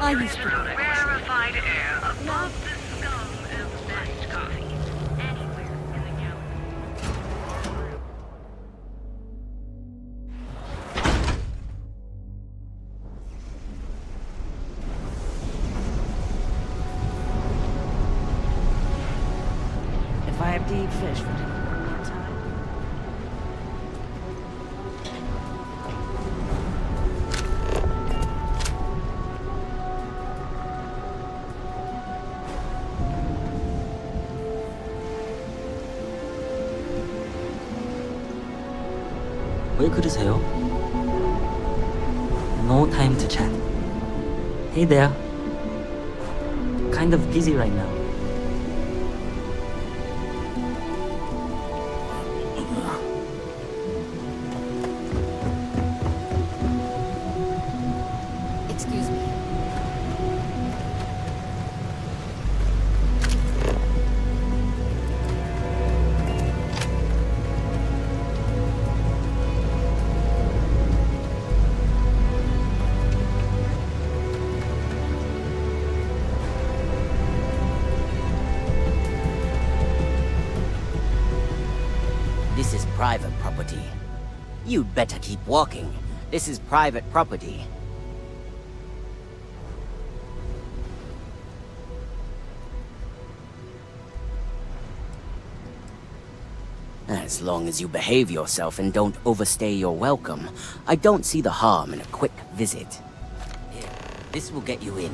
I used to. Rarefied air above the scum of best coffee. Anywhere in the galaxy. If I have to eat fish for dinner one more time. 왜 그러세요? No time to chat. Hey there. Kind of busy right now. Excuse me. This is private property. You'd better keep walking. This is private property. As long as you behave yourself and don't overstay your welcome, I don't see the harm in a quick visit. Here, this will get you in.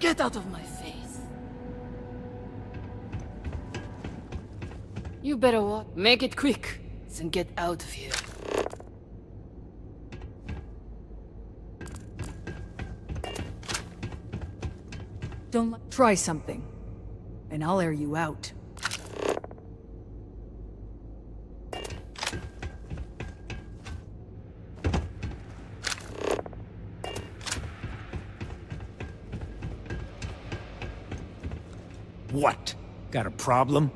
Get out of my face. You better walk. Make it quick, and get out of here. Try something, and I'll air you out. What? Got a problem?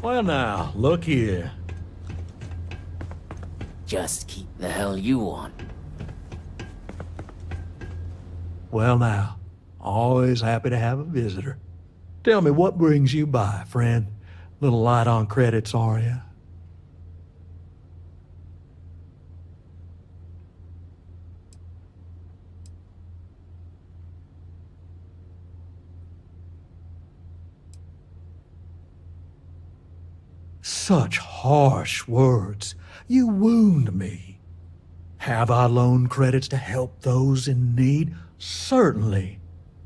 Well now, look here. Just keep the hell you want. Well now, always happy to have a visitor. Tell me, what brings you by, friend? Little light on credits, are you? Such harsh words. You wound me. Have I loaned credits to help those in need? Certainly.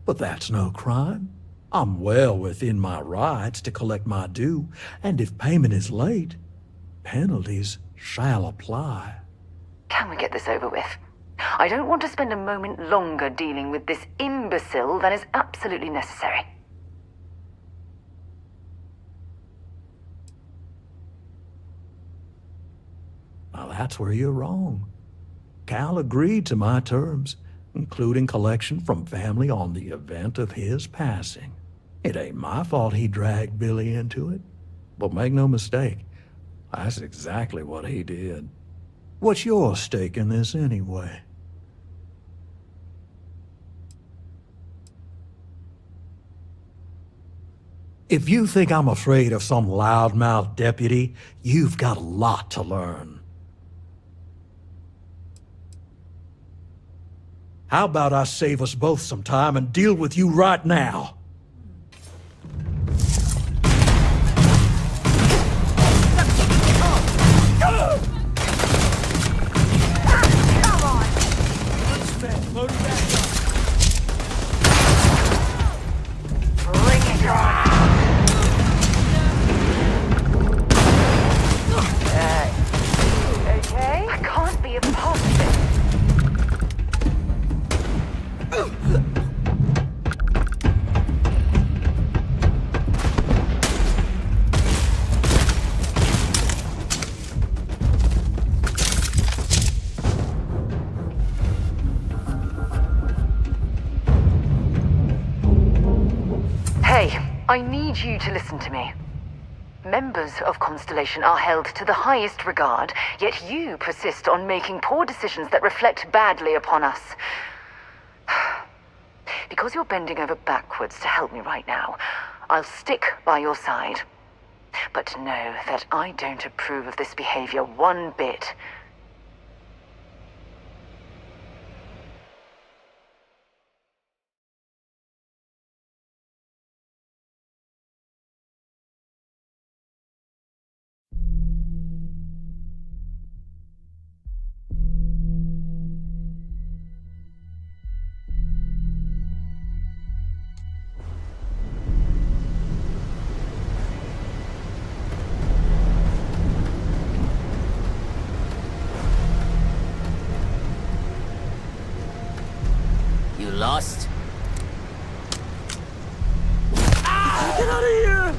But that's no crime. I'm well within my rights to collect my due, and if payment is late, penalties shall apply. Can we get this over with? I don't want to spend a moment longer dealing with this imbecile than is absolutely necessary. Now that's where you're wrong. Cal agreed to my terms, including collection from family on the event of his passing. It ain't my fault he dragged Billy into it. But make no mistake, that's exactly what he did. What's your stake in this anyway? If you think I'm afraid of some loudmouth deputy, you've got a lot to learn. How about I save us both some time and deal with you right now? Okay? I can't be a part of this. I need you to listen to me. Members of Constellation are held to the highest regard, yet you persist on making poor decisions that reflect badly upon us. Because you're bending over backwards to help me right now, I'll stick by your side. But know that I don't approve of this behavior one bit. You lost? Get out of here!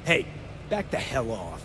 Hey, back the hell off.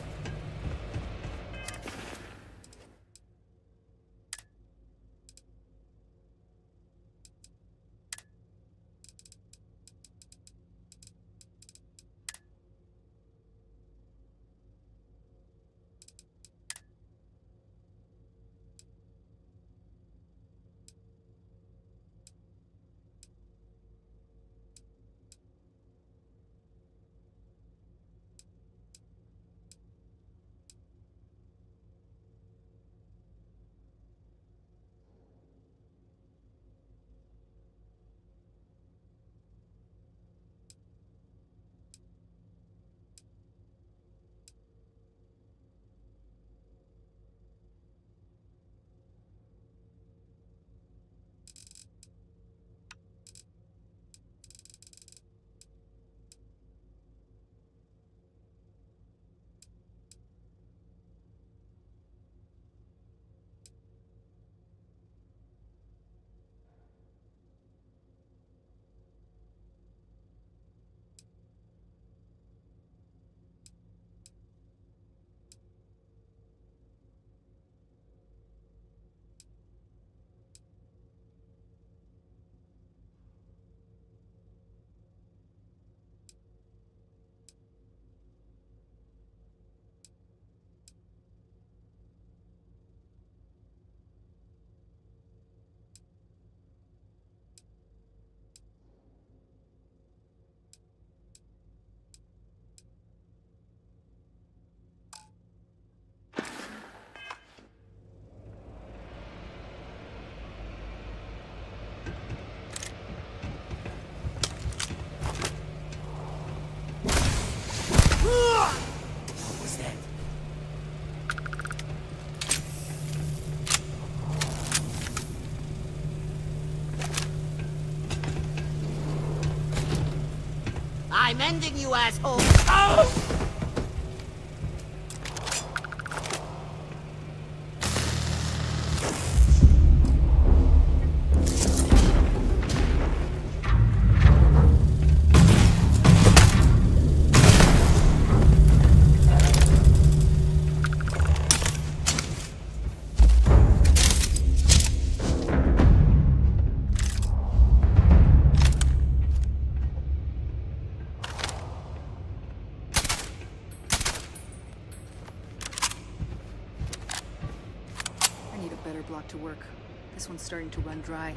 What was that? I'm ending you, asshole! Oh! To work. This one's starting to run dry.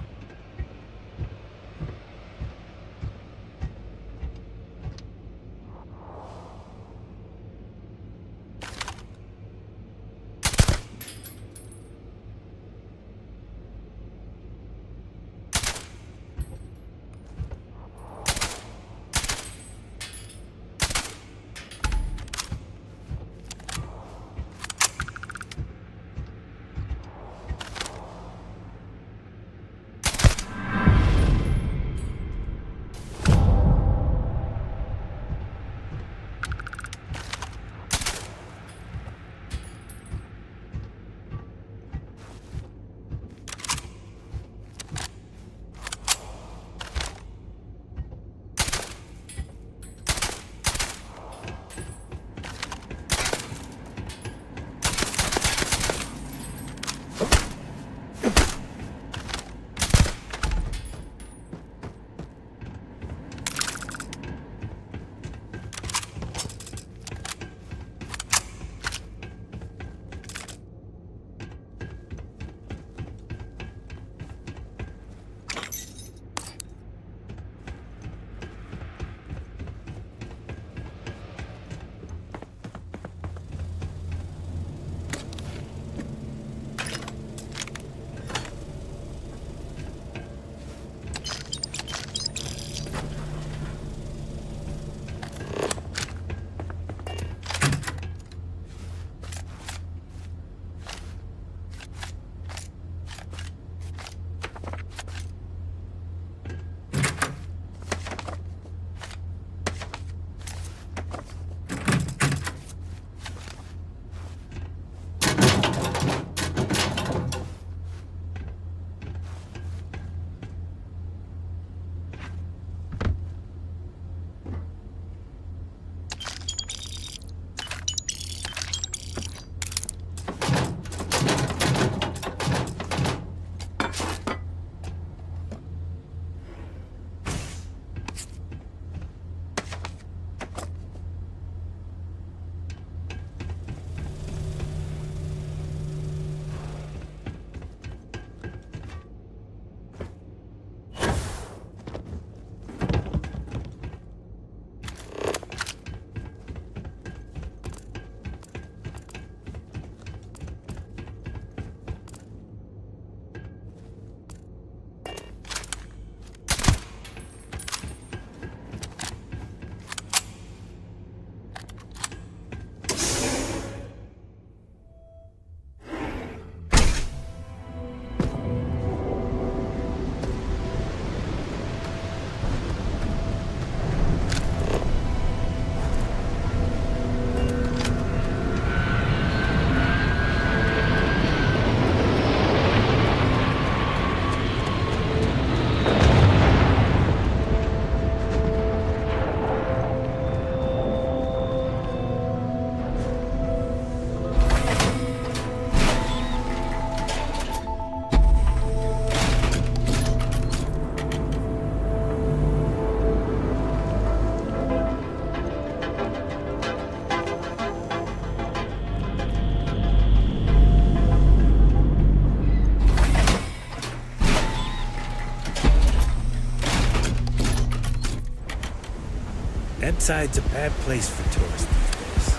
That side's a bad place for tourists these days.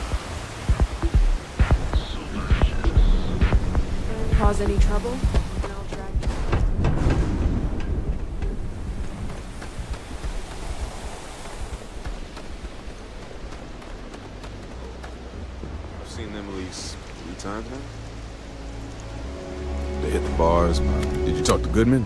Cause any trouble? And I'll drag you. I've seen them at least 3 times now. They hit the bars. Did you talk to Goodman?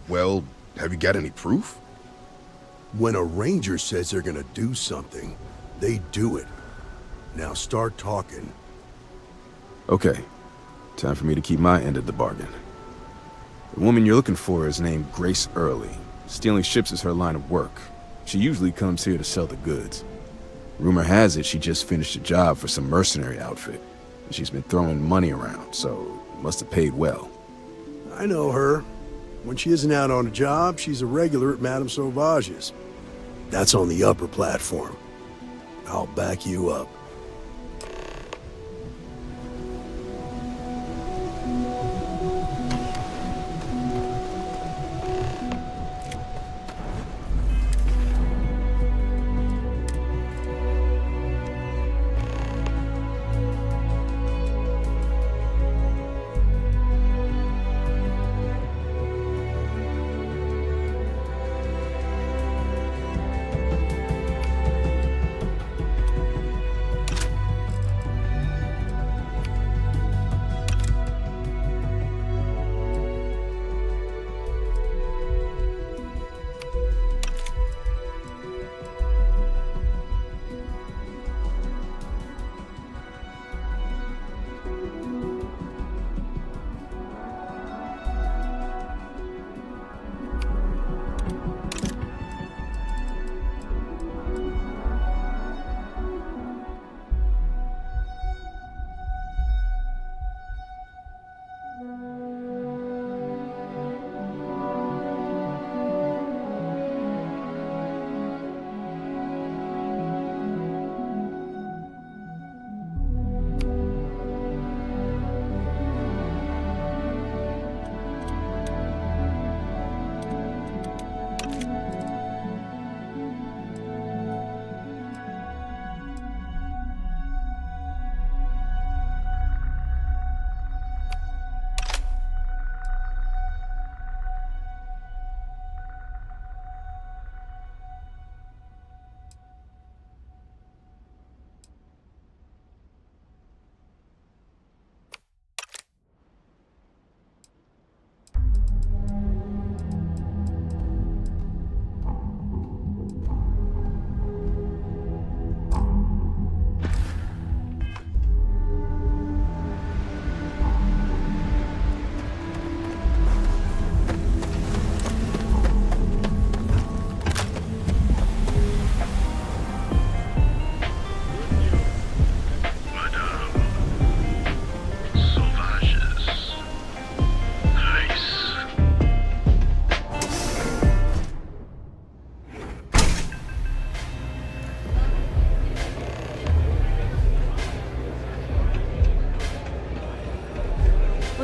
Well, have you got any proof? When a ranger says they're gonna do something, they do it. Now start talking. Okay. Time for me to keep my end of the bargain. The woman you're looking for is named Grace Early. Stealing ships is her line of work. She usually comes here to sell the goods. Rumor has it she just finished a job for some mercenary outfit. She's been throwing money around, so must have paid well. I know her. When she isn't out on a job, she's a regular at Madame Sauvage's. That's on the upper platform. I'll back you up.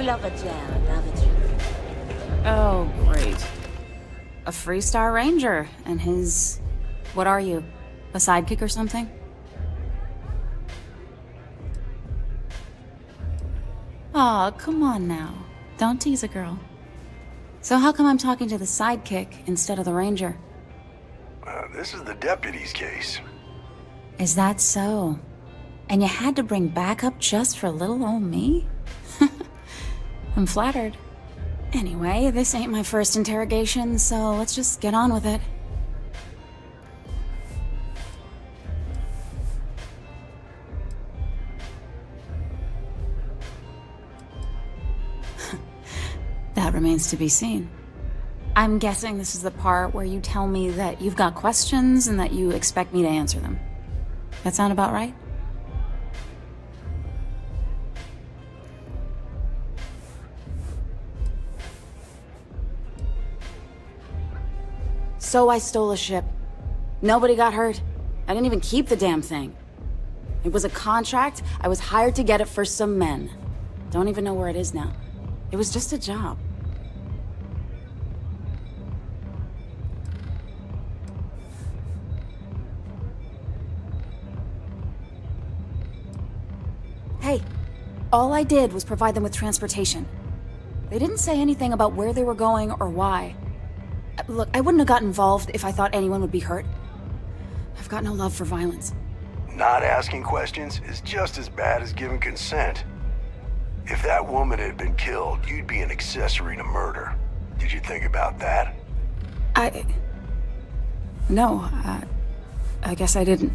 love a jam, haven't you? Oh, great. A Freestar Ranger and his... What are you? A sidekick or something? Aw, come on now. Don't tease a girl. So how come I'm talking to the sidekick instead of the ranger? This is the deputy's case. Is that so? And you had to bring backup just for little old me? I'm flattered. Anyway, this ain't my first interrogation, so let's just get on with it. That remains to be seen. I'm guessing this is the part where you tell me that you've got questions and that you expect me to answer them. That sound about right? So I stole a ship. Nobody got hurt. I didn't even keep the damn thing. It was a contract. I was hired to get it for some men. Don't even know where it is now. It was just a job. Hey, all I did was provide them with transportation. They didn't say anything about where they were going or why. Look, I wouldn't have got involved if I thought anyone would be hurt. I've got no love for violence. Not asking questions is just as bad as giving consent. If that woman had been killed, you'd be an accessory to murder. Did you think about that? No, I guess I didn't.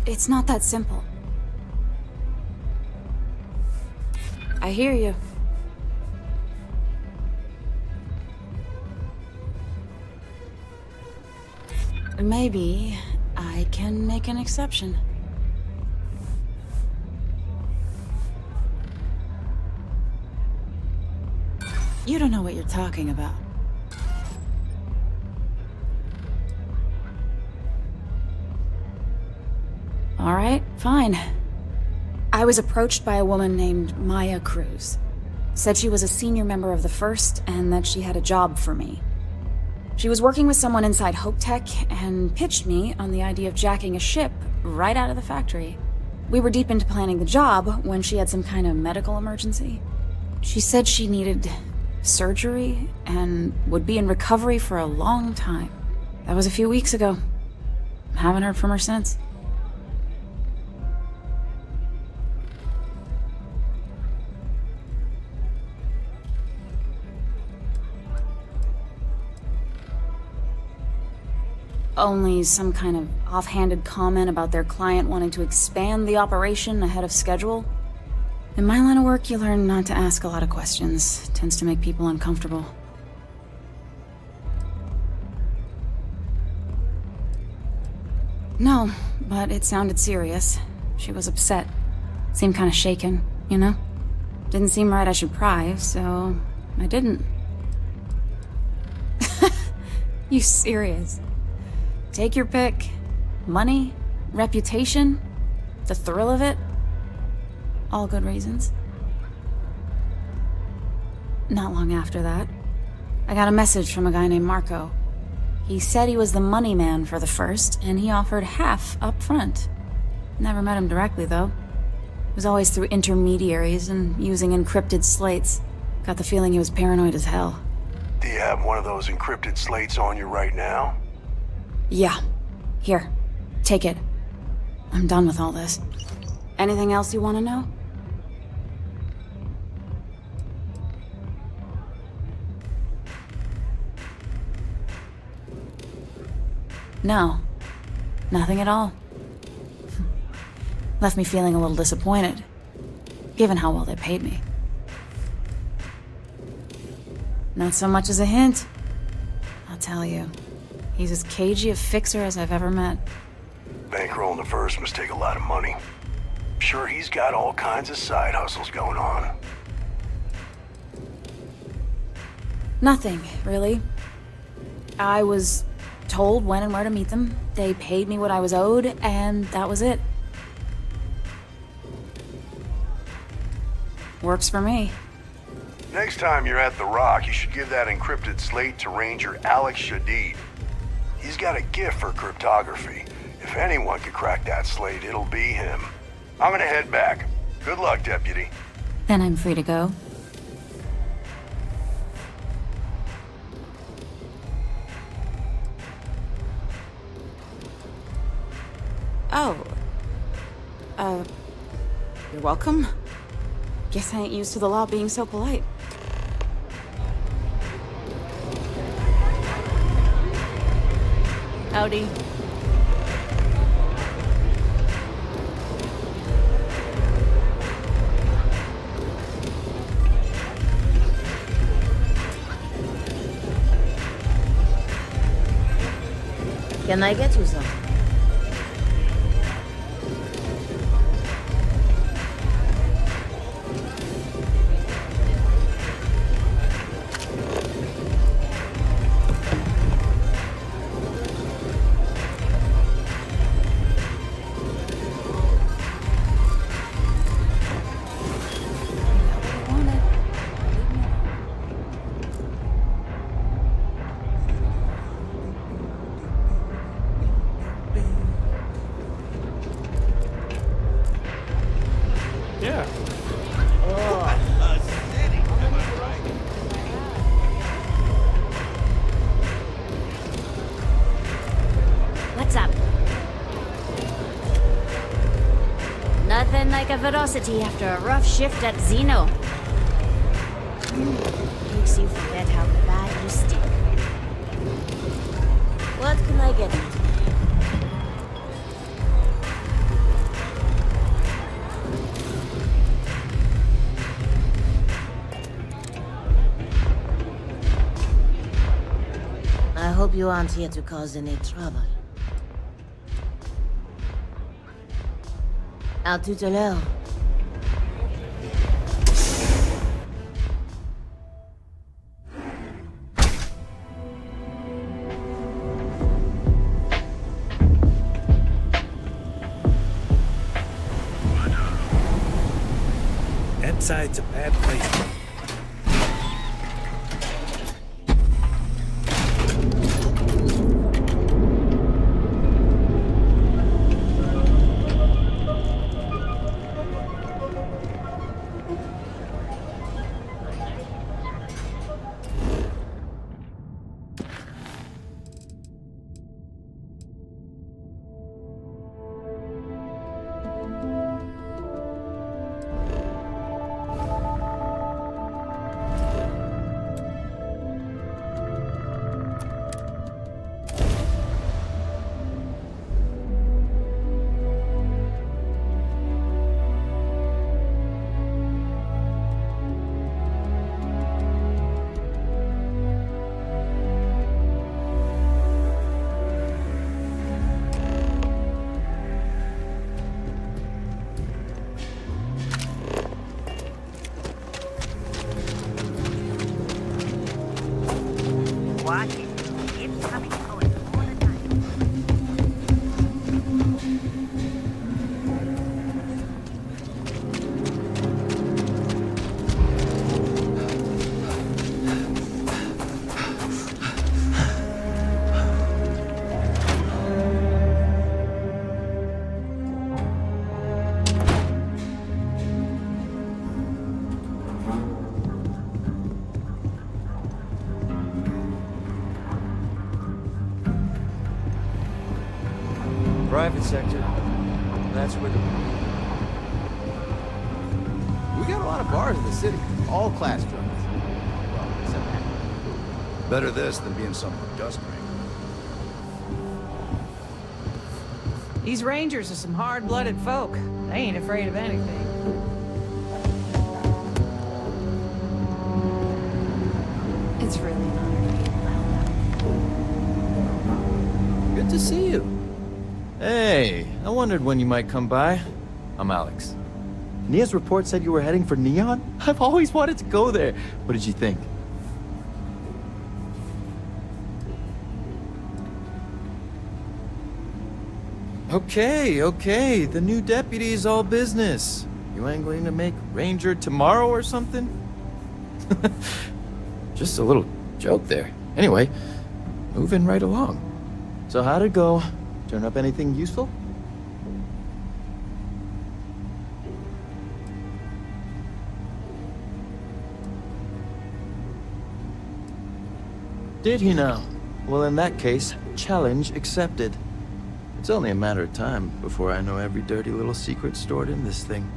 It's not that simple. I hear you. Maybe I can make an exception. You don't know what you're talking about. All right, fine. I was approached by a woman named Maya Cruz. Said she was a senior member of the First and that she had a job for me. She was working with someone inside Hope Tech and pitched me on the idea of jacking a ship right out of the factory. We were deep into planning the job when she had some kind of medical emergency. She said she needed surgery and would be in recovery for a long time. That was a few weeks ago. Haven't heard from her since. Only some kind of offhanded comment about their client wanting to expand the operation ahead of schedule. In my line of work, you learn not to ask a lot of questions. It tends to make people uncomfortable. No, but it sounded serious. She was upset. Seemed kind of shaken, you know? Didn't seem right I should pry, so I didn't. You serious? Take your pick. Money, reputation, the thrill of it. All good reasons. Not long after that, I got a message from a guy named Marco. He said he was the money man for the First, and he offered half up front. Never met him directly, though. It was always through intermediaries and using encrypted slates. Got the feeling he was paranoid as hell. Do you have one of those encrypted slates on you right now? Yeah. Here. Take it. I'm done with all this. Anything else you want to know? No. Nothing at all. Left me feeling a little disappointed, given how well they paid me. Not so much as a hint. I'll tell you. He's as cagey a fixer as I've ever met. Bankrolling the First must take a lot of money. Sure, he's got all kinds of side hustles going on. Nothing, really. I was told when and where to meet them. They paid me what I was owed, and that was it. Works for me. Next time you're at the Rock, you should give that encrypted slate to Ranger Alex Shadid. He's got a gift for cryptography. If anyone could crack that slate, it'll be him. I'm gonna head back. Good luck, Deputy. Then I'm free to go. Oh. You're welcome. Guess I ain't used to the law being so polite. Howdy. Can I get you some? What's up? Nothing like a velocity after a rough shift at Xeno. Makes you forget how bad you stink. What can I get you? I hope you aren't here to cause any trouble. À tout à l'heure. That side's a bad place. Watch it. It's coming forward all the time. Private sector. That's where the... We got a lot of bars in the city. All class drugs. Well, except that. Better this than being some dust ring. These Rangers are some hard-blooded folk. They ain't afraid of anything. It's really an honor to meet you. Good to see you. Hey, I wondered when you might come by. I'm Alex. Nia's report said you were heading for Neon? I've always wanted to go there. What did you think? Okay. The new deputy is all business. You angling to make Ranger tomorrow or something? Just a little joke there. Anyway, moving right along. So how'd it go? Turn up anything useful? Did he now? Well, in that case, challenge accepted. It's only a matter of time before I know every dirty little secret stored in this thing.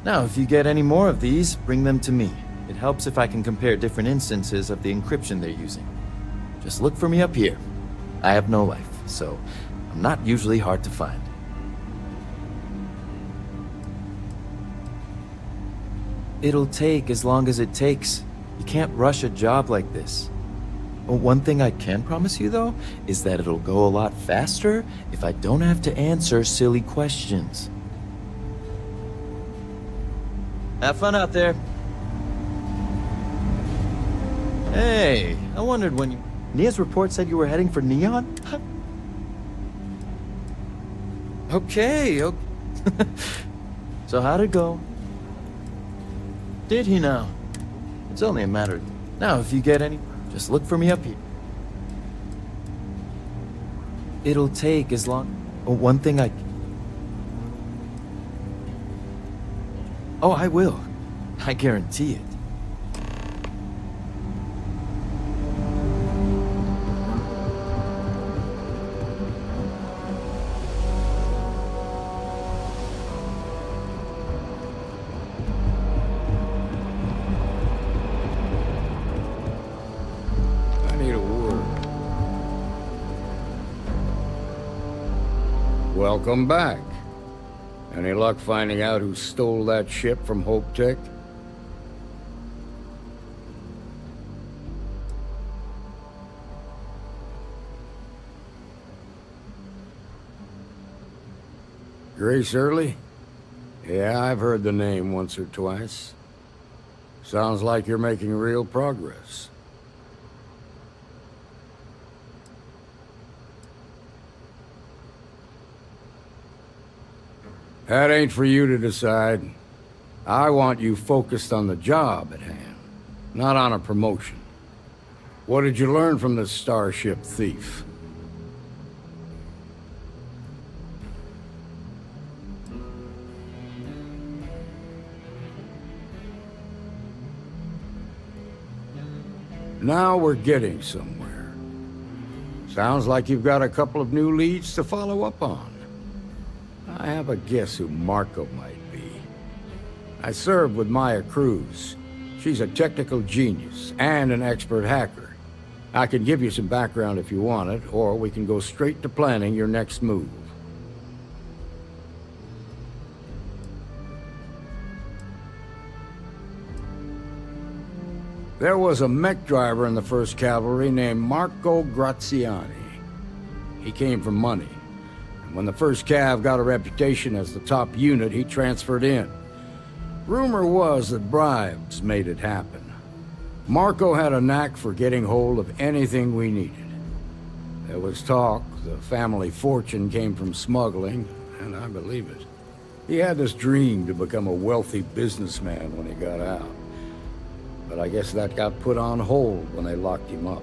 Now, if you get any more of these, bring them to me. It helps if I can compare different instances of the encryption they're using. Just look for me up here. I have no life, so I'm not usually hard to find. It'll take as long as it takes. You can't rush a job like this. One thing I can promise you, though, is that it'll go a lot faster if I don't have to answer silly questions. Have fun out there. Hey, I wondered when you... Nia's report said you were heading for Neon? Okay. So how'd it go? Did he now? It's only a matter of... Now, if you get any... Just look for me up here. It'll take as long... One thing I... Oh, I will. I guarantee it. Welcome back. Any luck finding out who stole that ship from Hope Tech? Grace Early? Yeah, I've heard the name once or twice. Sounds like you're making real progress. That ain't for you to decide. I want you focused on the job at hand, not on a promotion. What did you learn from this starship thief? Now we're getting somewhere. Sounds like you've got a couple of new leads to follow up on. I have a guess who Marco might be. I served with Maya Cruz. She's a technical genius and an expert hacker. I can give you some background if you want it, or we can go straight to planning your next move. There was a mech driver in the 1st Cavalry named Marco Graziani. He came from money. When the 1st Cav got a reputation as the top unit, he transferred in. Rumor was that bribes made it happen. Marco had a knack for getting hold of anything we needed. There was talk the family fortune came from smuggling, and I believe it. He had this dream to become a wealthy businessman when he got out. But I guess that got put on hold when they locked him up.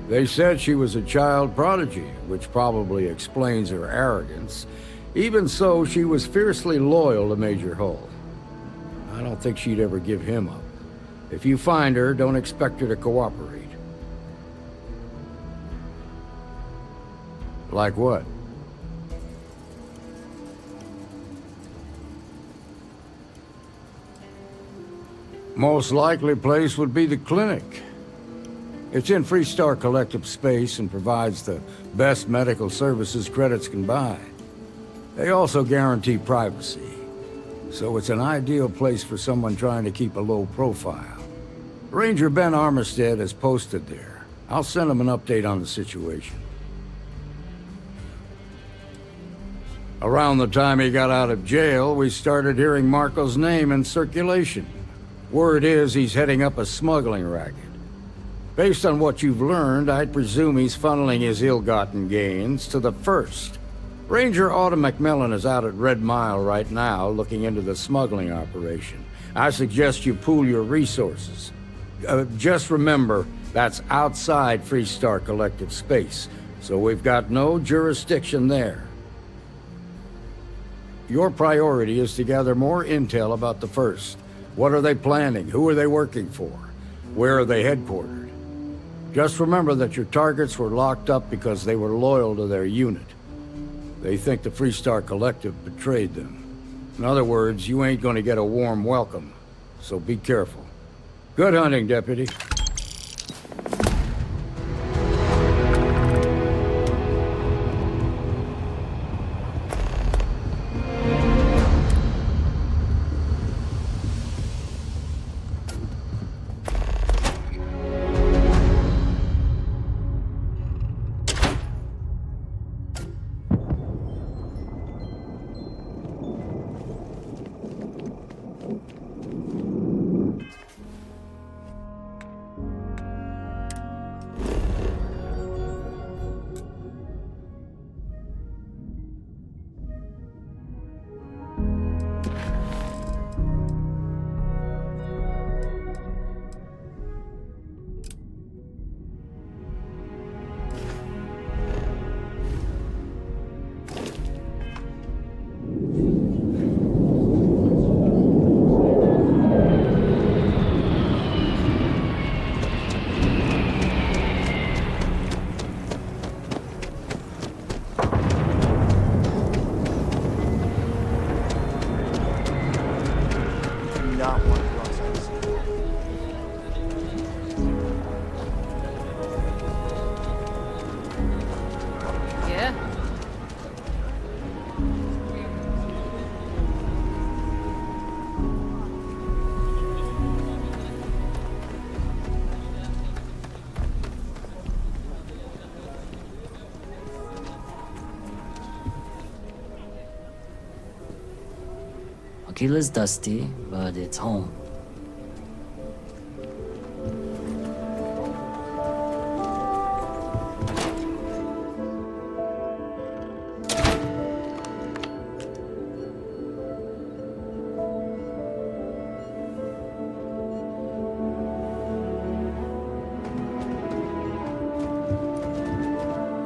They said she was a child prodigy, which probably explains her arrogance. Even so, she was fiercely loyal to Major Hull. I don't think she'd ever give him up. If you find her, don't expect her to cooperate. Like what? Most likely place would be the clinic. It's in Freestar Collective space and provides the best medical services credits can buy. They also guarantee privacy, so it's an ideal place for someone trying to keep a low profile. Ranger Ben Armistead is posted there. I'll send him an update on the situation. Around the time he got out of jail, we started hearing Marco's name in circulation. Word is he's heading up a smuggling racket. Based on what you've learned, I'd presume he's funneling his ill-gotten gains to the 1st. Ranger Autumn McMillan is out at Red Mile right now looking into the smuggling operation. I suggest you pool your resources. Just remember, that's outside Freestar Collective space, so we've got no jurisdiction there. Your priority is to gather more intel about the First. What are they planning? Who are they working for? Where are they headquartered? Just remember that your targets were locked up because they were loyal to their unit. They think the Freestar Collective betrayed them. In other words, you ain't gonna get a warm welcome, so be careful. Good hunting, Deputy. Keeler's dusty, but it's home.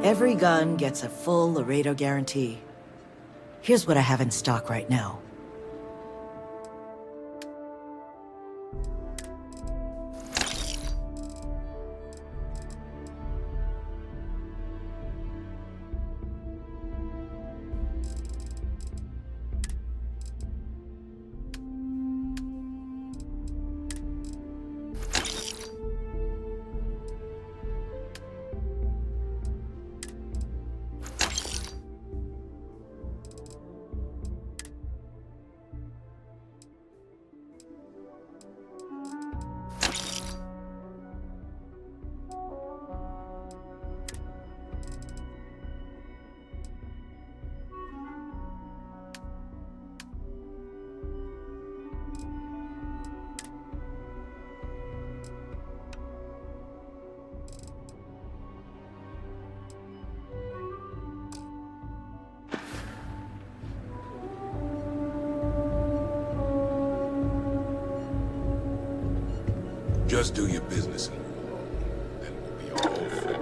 Every gun gets a full Laredo guarantee. Here's what I have in stock right now. Just do your business, and we'll be all set.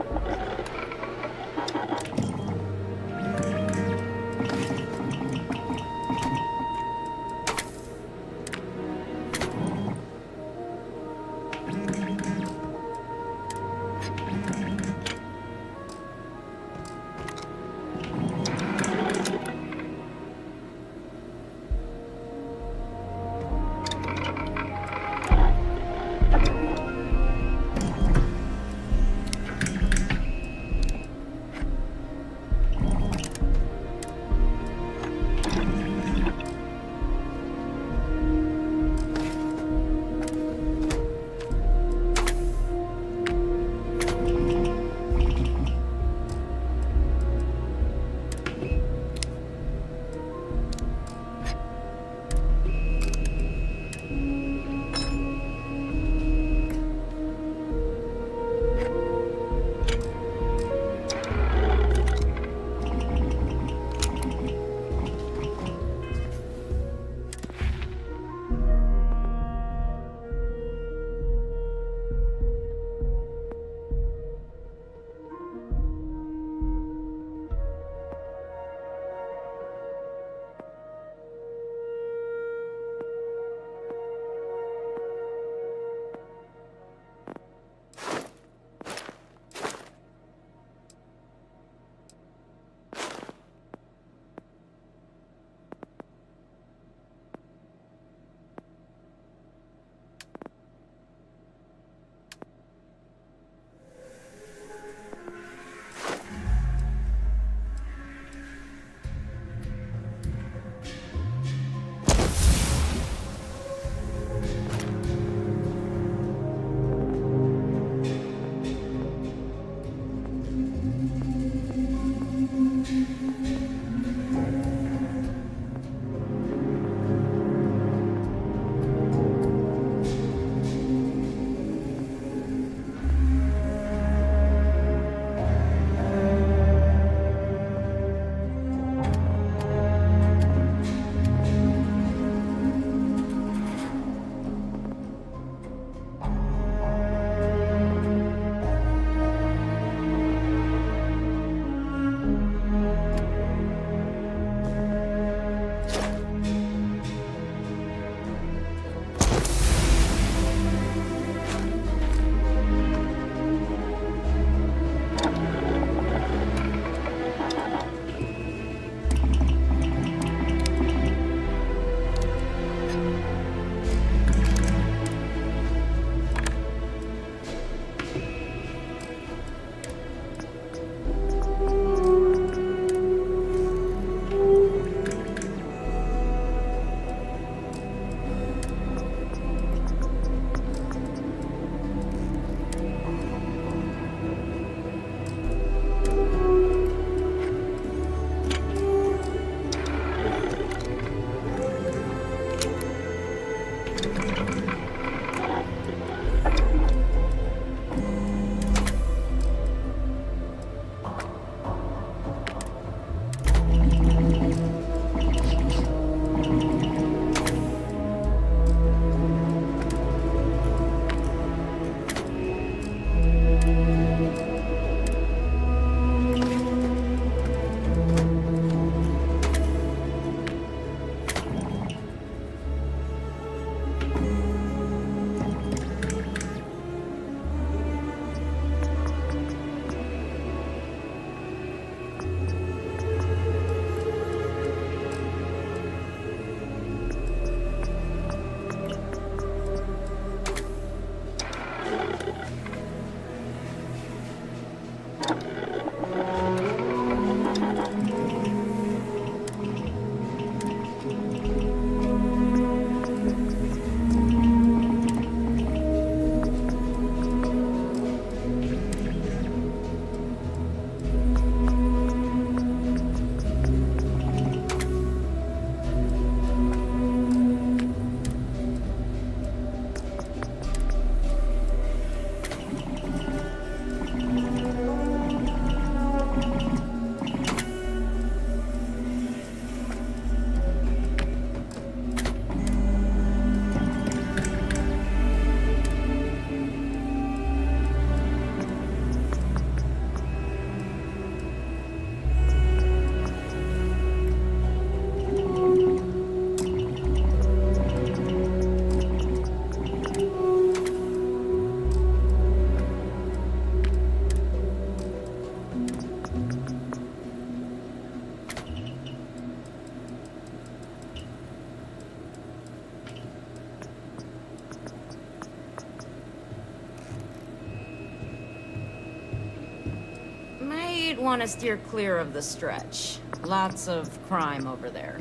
Might want to steer clear of the stretch. Lots of crime over there.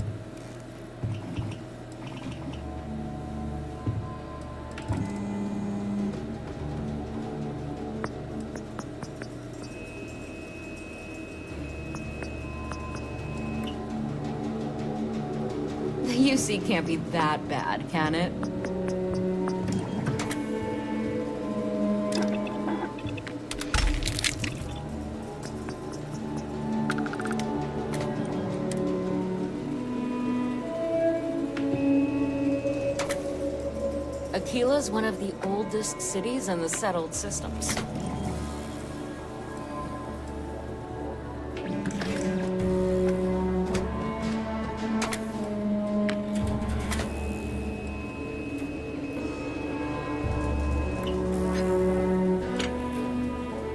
The UC can't be that bad, can it? Aquila's one of the oldest cities in the settled systems.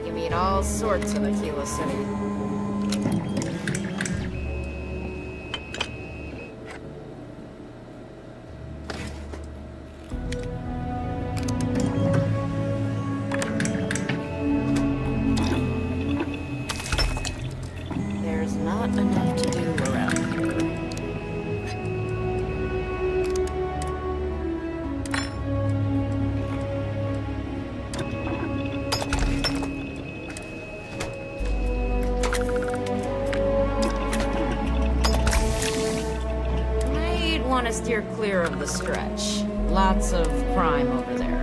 You meet all sorts in Aquila City. Want to steer clear of the stretch. Lots of crime over there.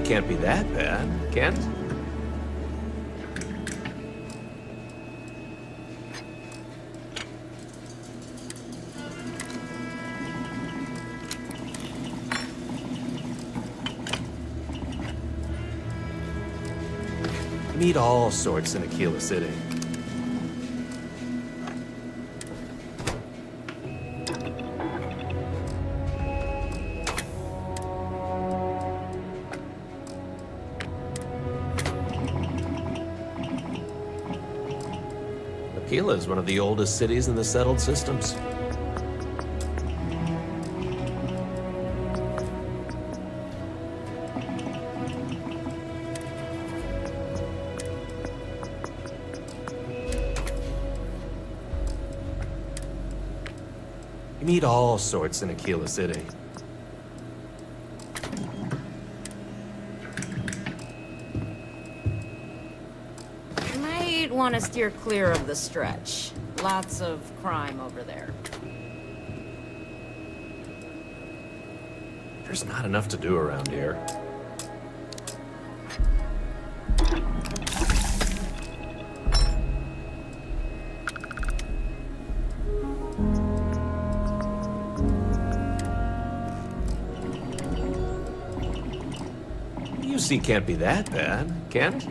Can't be that bad, can it? You meet all sorts in Aquila City. Aquila is one of the oldest cities in the settled systems. You meet all sorts in Aquila City. Want to steer clear of the stretch. Lots of crime over there. There's not enough to do around here. UC can't be that bad, can it?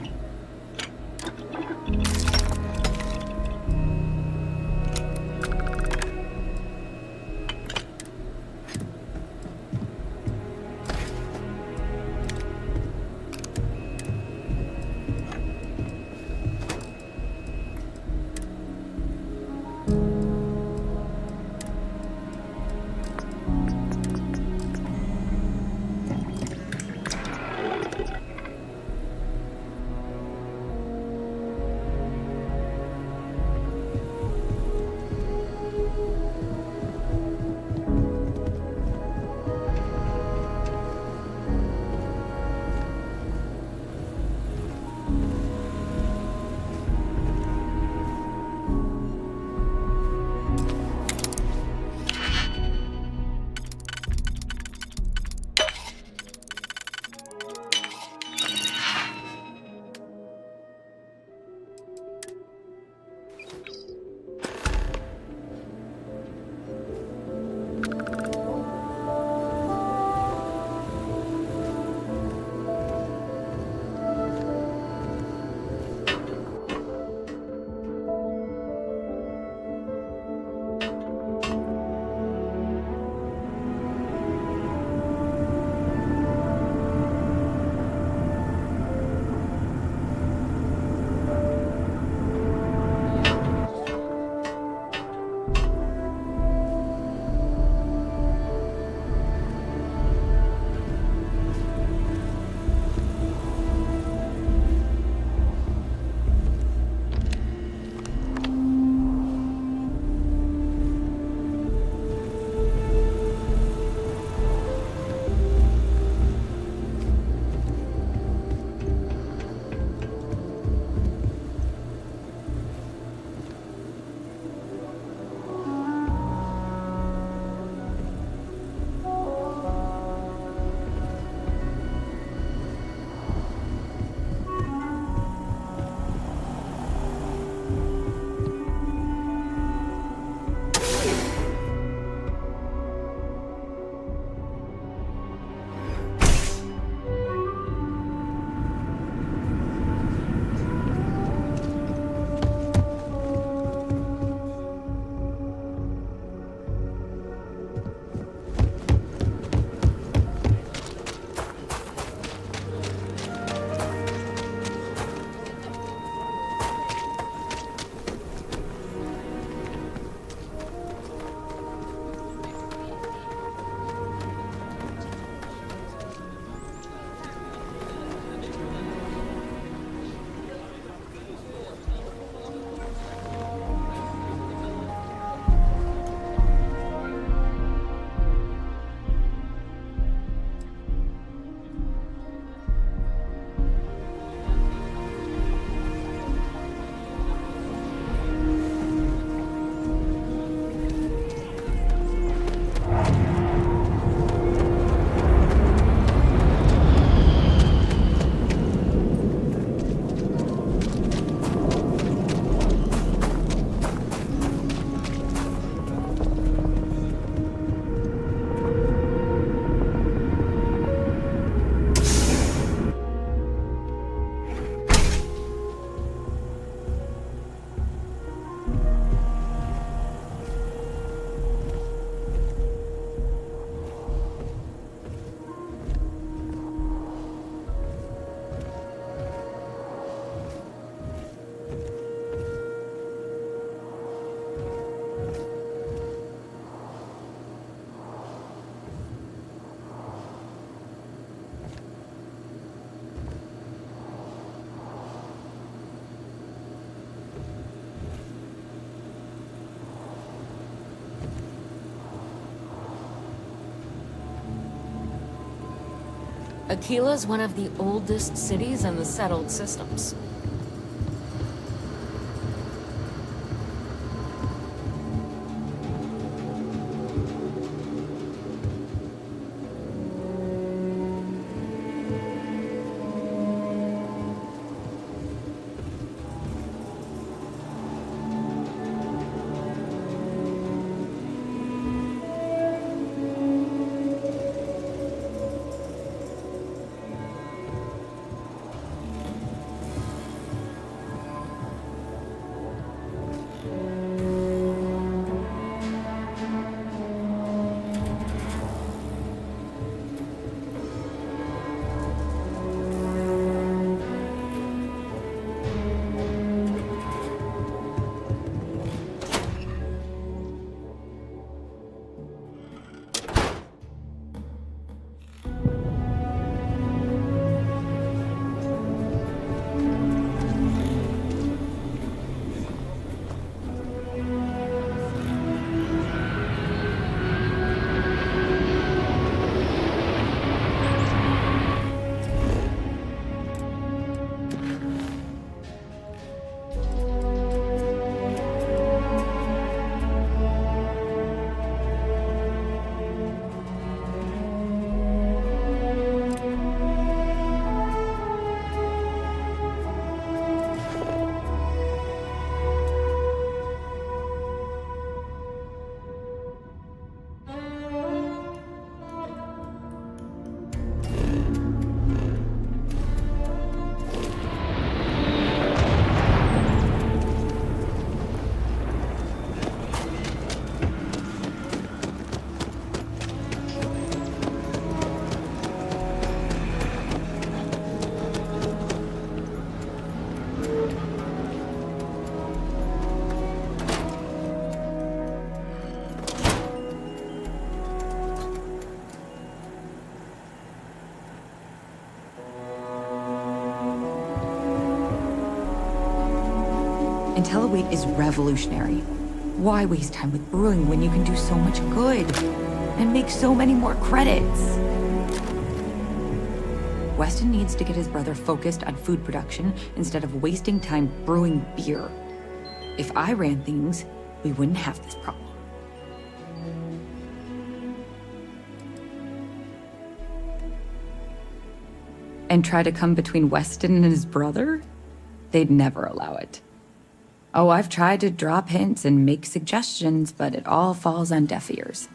Aquila's one of the oldest cities in the settled systems. IntelliWeight is revolutionary. Why waste time with brewing when you can do so much good? And make so many more credits? Weston needs to get his brother focused on food production instead of wasting time brewing beer. If I ran things, we wouldn't have this problem. And try to come between Weston and his brother? They'd never allow it. Oh, I've tried to drop hints and make suggestions, but it all falls on deaf ears.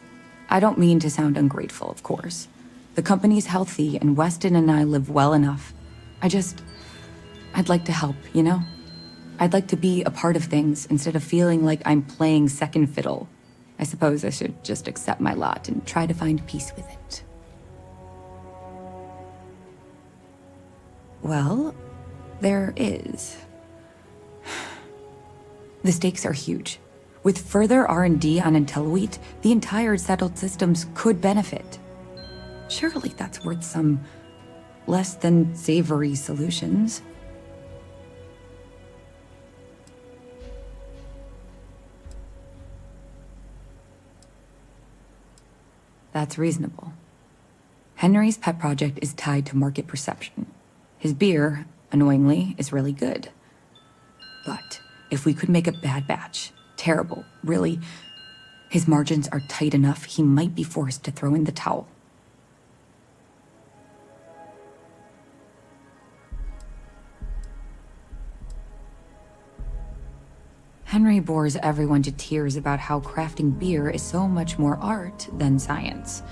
I don't mean to sound ungrateful, of course. The company's healthy, and Weston and I live well enough. I'd like to help, you know? I'd like to be a part of things instead of feeling like I'm playing second fiddle. I suppose I should just accept my lot and try to find peace with it. Well, there is. The stakes are huge. With further R&D on IntelliWeight, the entire settled systems could benefit. Surely that's worth some less than savory solutions. That's reasonable. Henry's pet project is tied to market perception. His beer, annoyingly, is really good. But if we could make a bad batch, terrible, really, his margins are tight enough he might be forced to throw in the towel. Henry bores everyone to tears about how crafting beer is so much more art than science.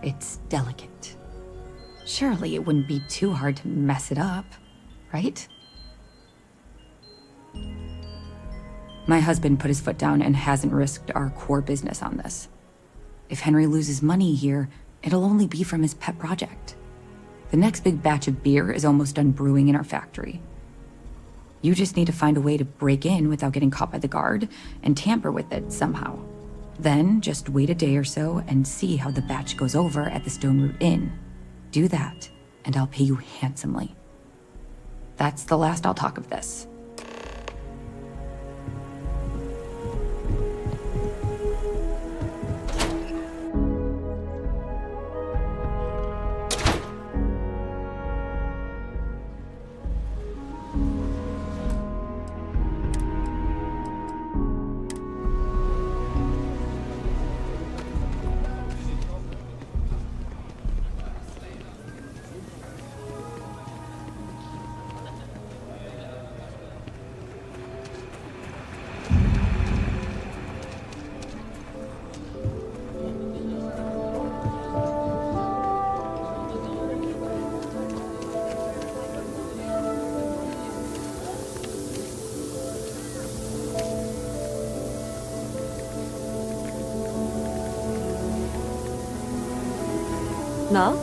It's delicate. Surely it wouldn't be too hard to mess it up, right? My husband put his foot down and hasn't risked our core business on this. If Henry loses money here, it'll only be from his pet project. The next big batch of beer is almost done brewing in our factory. You just need to find a way to break in without getting caught by the guard and tamper with it somehow. Then just wait a day or so and see how the batch goes over at the Stone Root Inn. Do that, and I'll pay you handsomely. That's the last I'll talk of this. No?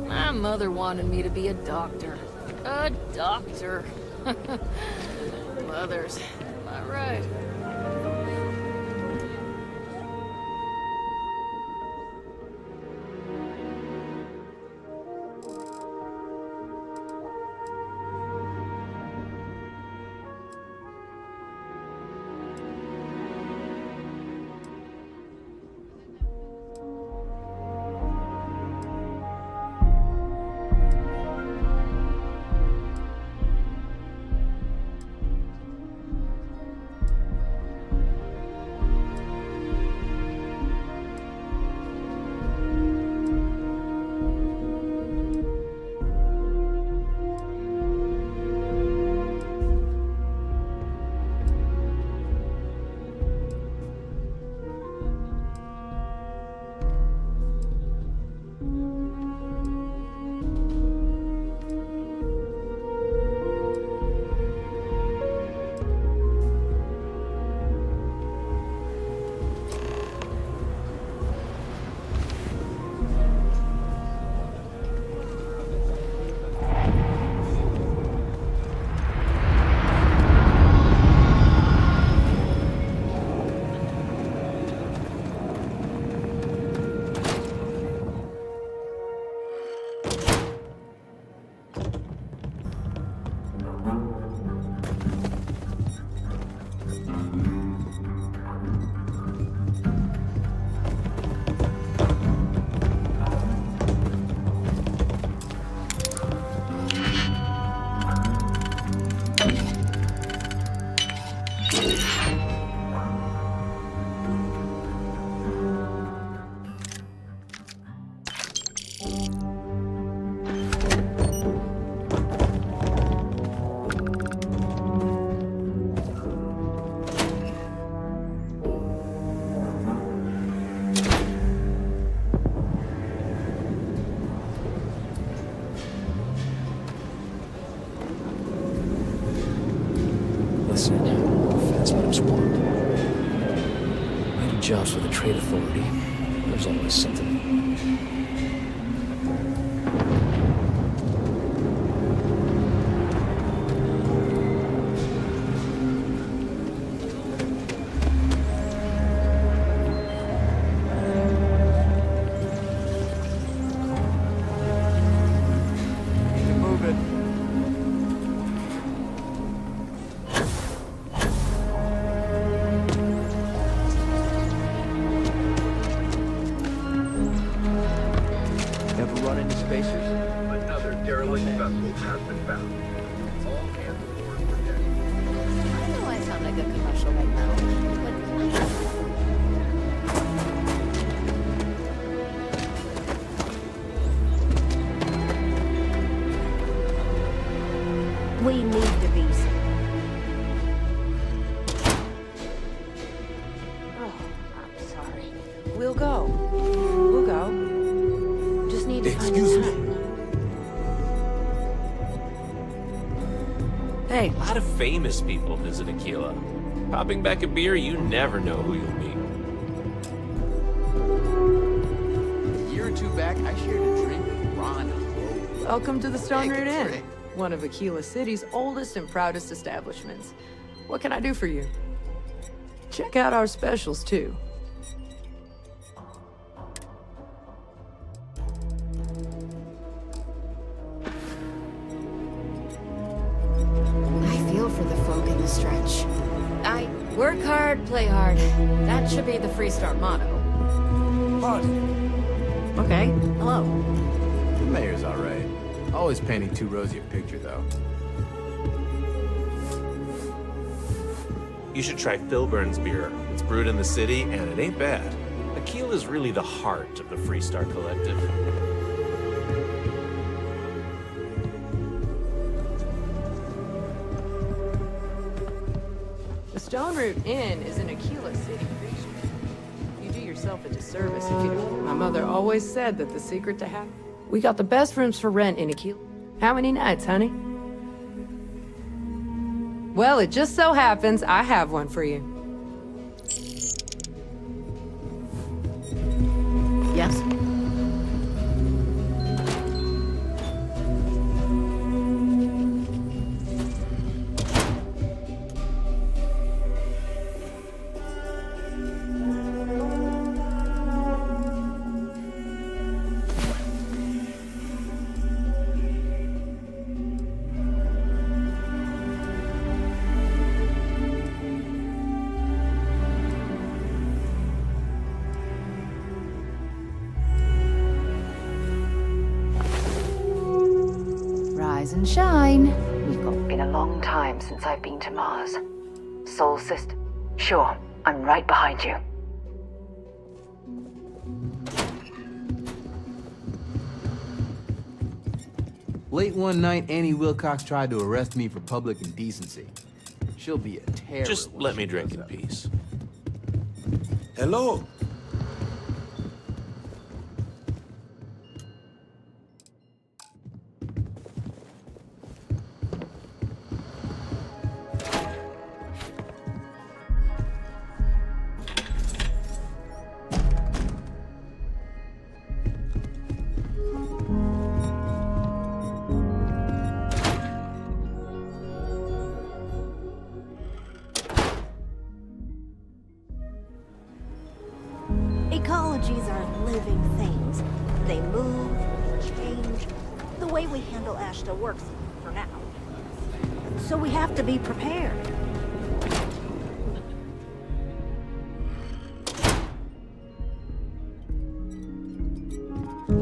My mother wanted me to be a doctor. A doctor. Mothers. Am I right? Listen, fast but I'm swamped. I do jobs for the Trade Authority. There's always something. We need to be. Oh, I'm sorry. We'll go. We'll go. Just need to find a time. Hey. A lot of famous people visit Aquila. Popping back a beer, you never know who you'll meet. A year or two back, I shared a drink with Ron. Welcome to the Stone Root Inn. one of Aquila City's oldest and proudest establishments. What can I do for you? Check out our specials, too. I feel for the folk in the stretch. I work hard, play hard. That should be the Freestar motto. Okay, hello. The mayor's alright. Always painting too rosy a picture, though. You should try Philburn's beer. It's brewed in the city, and it ain't bad. Aquila's really the heart of the Freestar Collective. The Stone Root Inn is an Aquila City creature. You do yourself a disservice if you don't. My mother always said that the secret to happiness. We got the best rooms for rent in Aquila. How many nights, honey? Well, it just so happens I have one for you. Yes? And shine. It's been a long time since I've been to Mars. Soul System. Sure, I'm right behind you. Late one night, Annie Wilcox tried to arrest me for public indecency. She'll be a terror. Just let me drink in peace. Hello. Ecologies are living things. They move, change. The way we handle Ashta works for now. So we have to be prepared.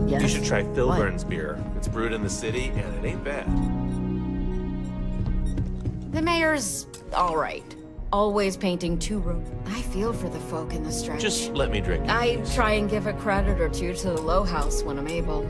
Yes? You should try Philburn's beer. It's brewed in the city, and it ain't bad. The mayor's all right. Always painting too rough. I feel for the folk in the stretch. Just let me drink. I try and give a credit or two to the Low House when I'm able.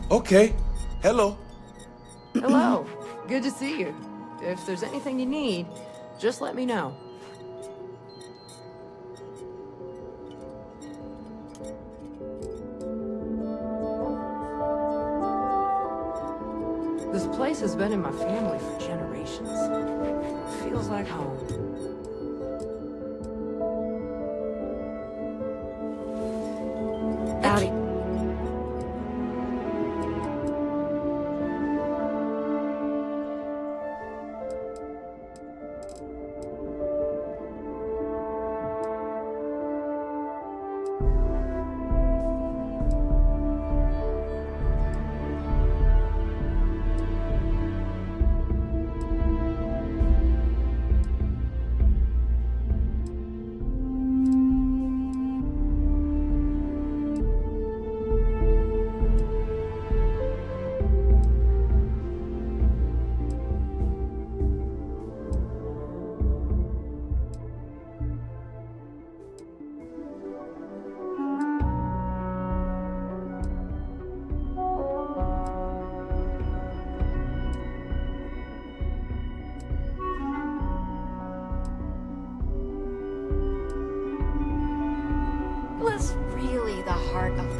Okay. Hello. Hello. Good to see you. If there's anything you need, just let me know. This place has been in my family for generations. Feels like home. Howdy.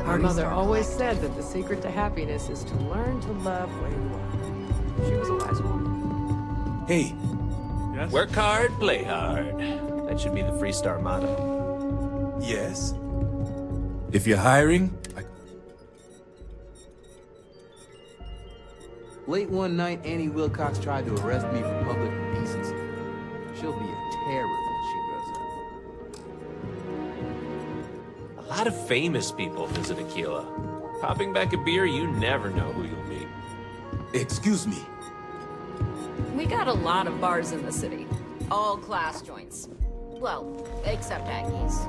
My mother always said that the secret to happiness is to learn to love where you are. She was a wise woman. Hey. Yes? Work hard, play hard. That should be the Freestar motto. Yes. If you're hiring, Late one night, Annie Wilcox tried to arrest me for public indecency. She'll be a terror when she grows up. A lot of famous people visit Aquila. Popping back a beer, you never know who you'll meet. excuse me. We got a lot of bars in the city. All class joints. Well, except Aggies.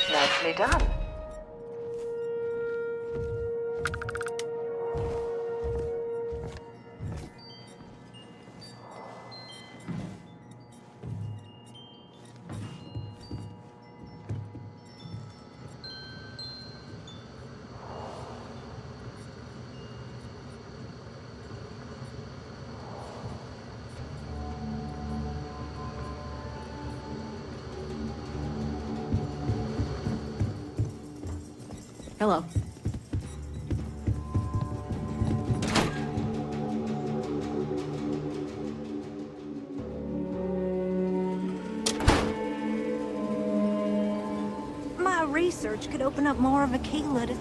Nicely done. Hello. My research could open up more of Aquila to...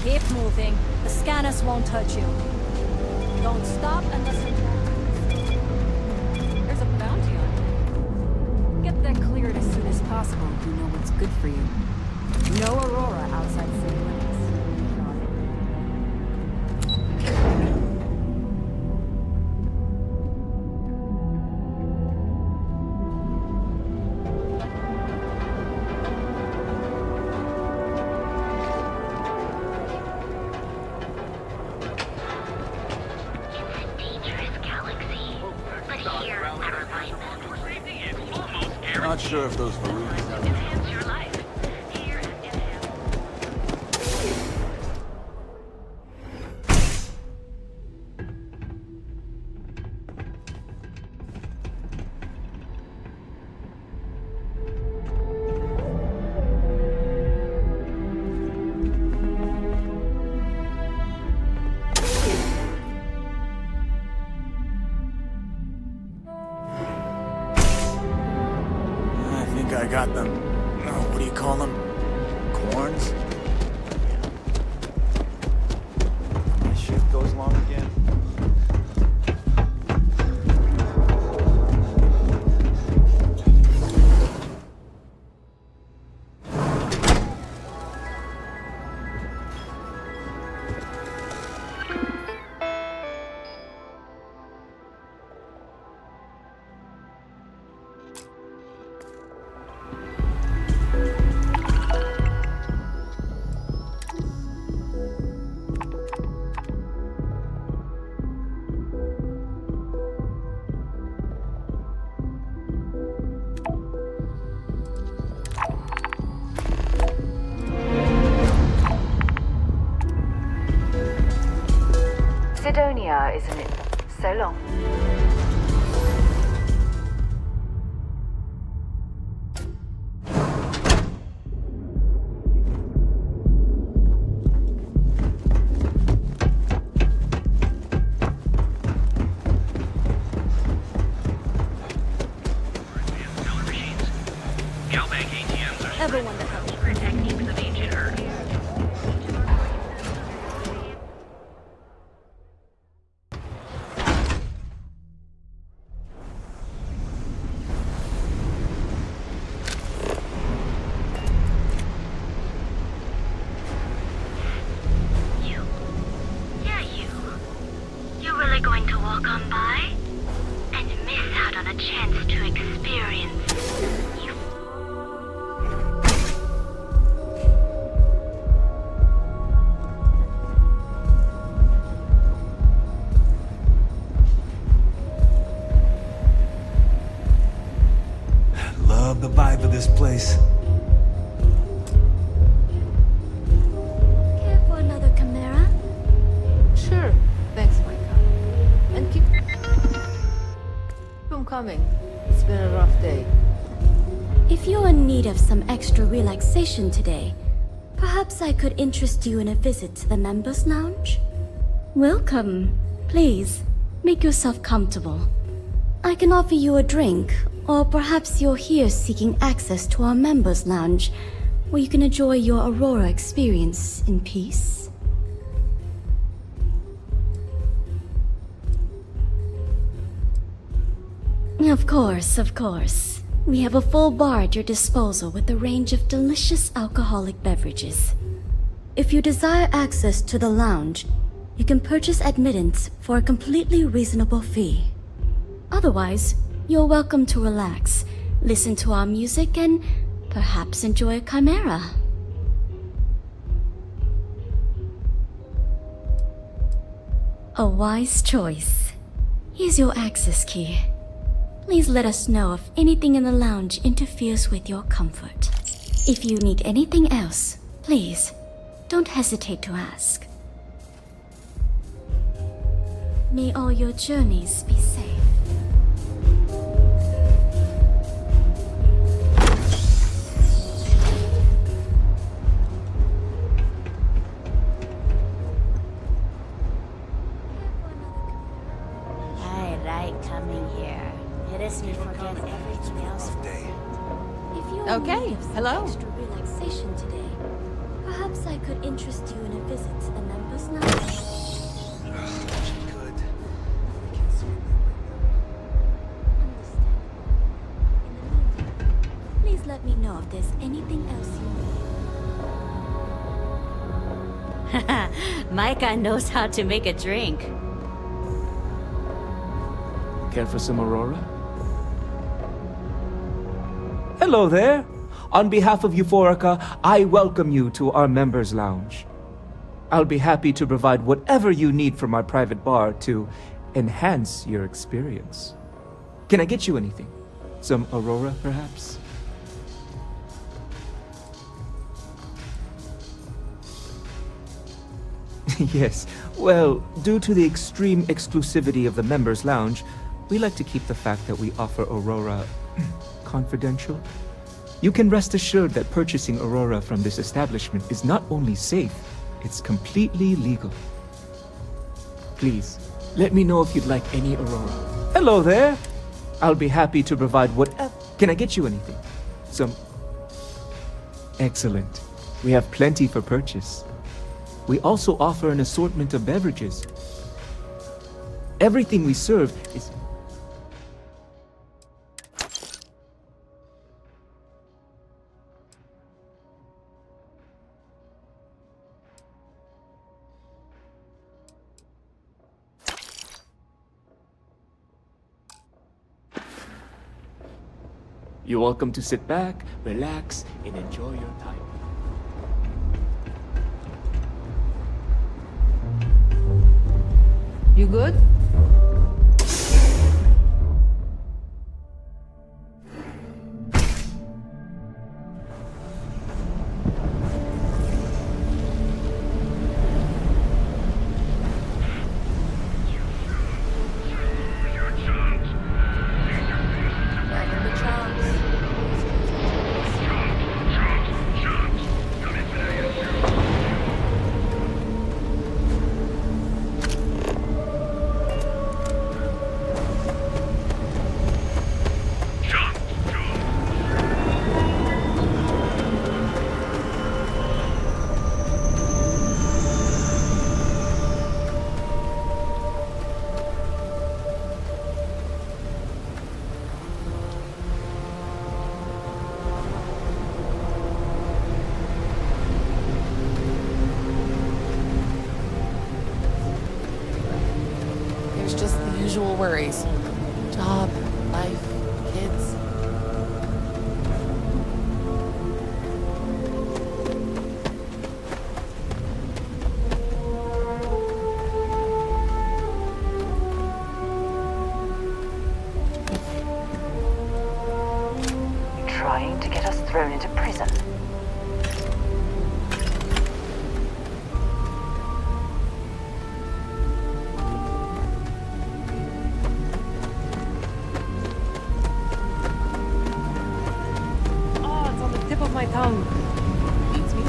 Keep moving. The scanners won't touch you. Don't stop unless you... There's a bounty on it. Get that cleared as soon as possible if you know what's good for you. No Aurora outside city limits. Not sure if those balloons are... Enhance your life. Here at Enhance. I think I got them. Oh, what do you call them? Corns? My shift goes long again. Sidonia, isn't it? So long. Everyone that helps. Techniques of ancient Earth. You're really going to walk on by and miss out on a chance to experience you. Love the vibe of this place. Care for another Chimera? Sure. Thanks, Micah. And keep them coming. It's been a rough day. If you're in need of some extra relaxation today, perhaps I could interest you in a visit to the members' lounge? Welcome. Please, make yourself comfortable. I can offer you a drink, or perhaps you're here seeking access to our members' lounge, where you can enjoy your Aurora experience in peace. Of course. We have a full bar at your disposal with a range of delicious alcoholic beverages. If you desire access to the lounge, you can purchase admittance for a completely reasonable fee. Otherwise, you're welcome to relax, listen to our music, and perhaps enjoy a chimera. A wise choice. Here's your access key. Please let us know if anything in the lounge interferes with your comfort. If you need anything else, please, don't hesitate to ask. May all your journeys be safe. Coming here. It is me forget everything else. If you Okay, hello. Extra relaxation today, perhaps I could interest you in a visit to the members' lounge. Please let me know if there's anything else you need. Micah knows how to make a drink. Care for some Aurora? Hello there! On behalf of Euphorica, I welcome you to our members' lounge. I'll be happy to provide whatever you need from my private bar to enhance your experience. Can I get you anything? Some Aurora, perhaps? Yes. Well, due to the extreme exclusivity of the Members Lounge, we like to keep the fact that we offer Aurora confidential. You can rest assured that purchasing Aurora from this establishment is not only safe, it's completely legal. Please, let me know if you'd like any Aurora. Hello there! I'll be happy to provide whatever. Can I get you anything? Some... Excellent. We have plenty for purchase. We also offer an assortment of beverages. Everything we serve is... You're welcome to sit back, relax, and enjoy your time. You good? Usual worries. Job, life, kids. Trying to get us thrown into prison. My tongue. Beats me.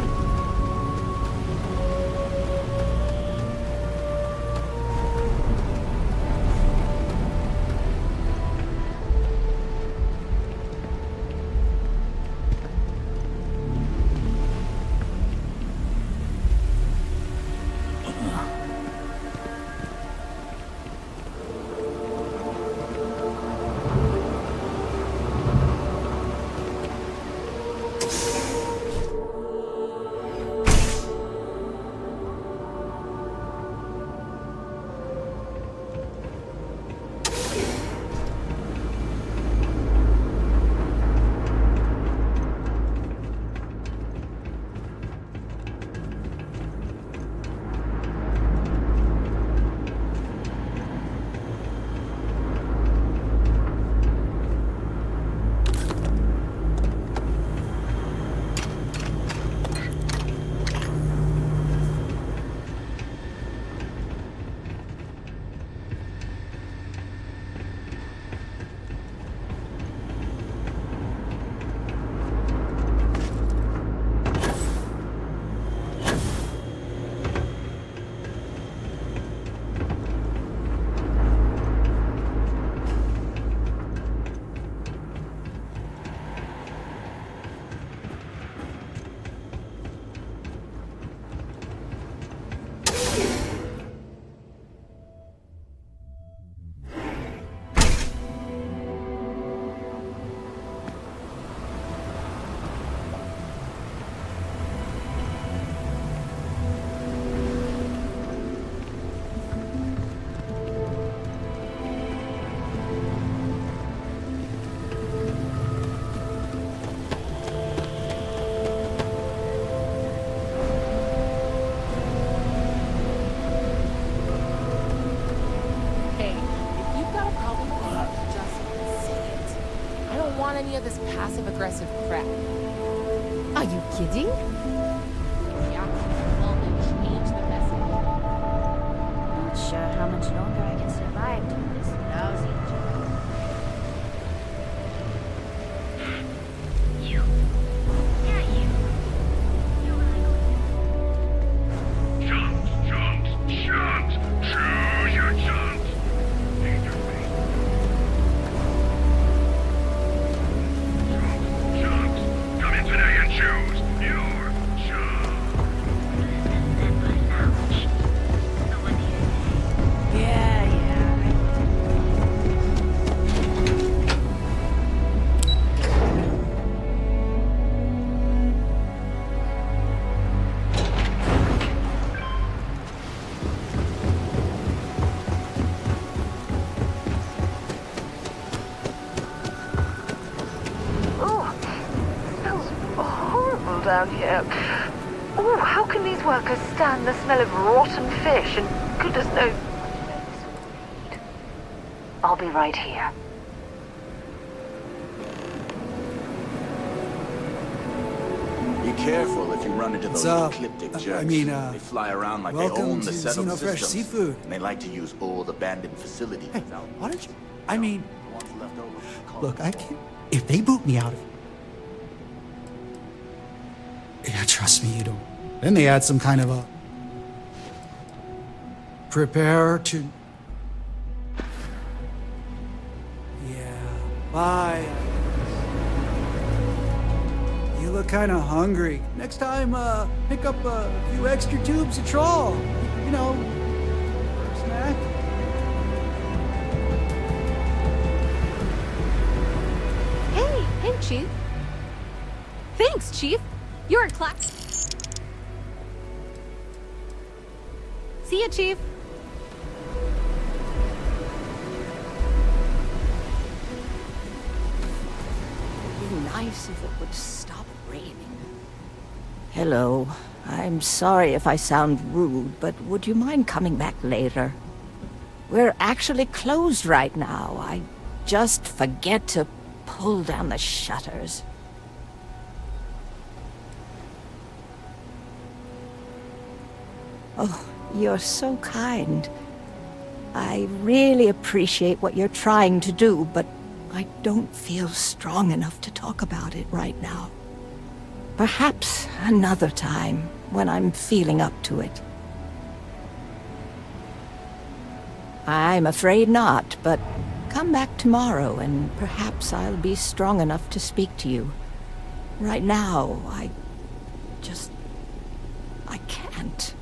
aggressive crap. Are you kidding? Yeah, well, then change the message. Not sure how much longer I can survive doing this lousy job. You. Yeah, you. You're what I Chunks, chunks, chunks. Choose your chunks. Need your face. Chunks, come in today and choose your chunks. So what do you say? Yeah, Oh, smells horrible down here. Oh, how can these workers stand the smell of rotten fish and goodness knows what legs will feed? I'll be right here. Be careful if you run into those What's up? ecliptic jerks. I mean, they fly around like they welcome own the to settled Xenofresh systems. Seafood. And they like to use old abandoned facilities. Hey, without why don't you... I mean, the ones left over. look, I can't... If they boot me out of... Yeah, trust me, you don't. Then they add some kind of a... Prepare to... Yeah, bye. You look kind of hungry. Next time, pick up a few extra tubes of trawl. You know, for a snack. Hey, Chief. Thanks, Chief. You're a class. See ya, Chief. It'd be nice if it would stop raining. Hello. I'm sorry if I sound rude, but would you mind coming back later? We're actually closed right now. I just forget to pull down the shutters. Oh, you're so kind. I really appreciate what you're trying to do, but I don't feel strong enough to talk about it right now. Perhaps another time, when I'm feeling up to it. I'm afraid not, but come back tomorrow and perhaps I'll be strong enough to speak to you. Right now, I can't.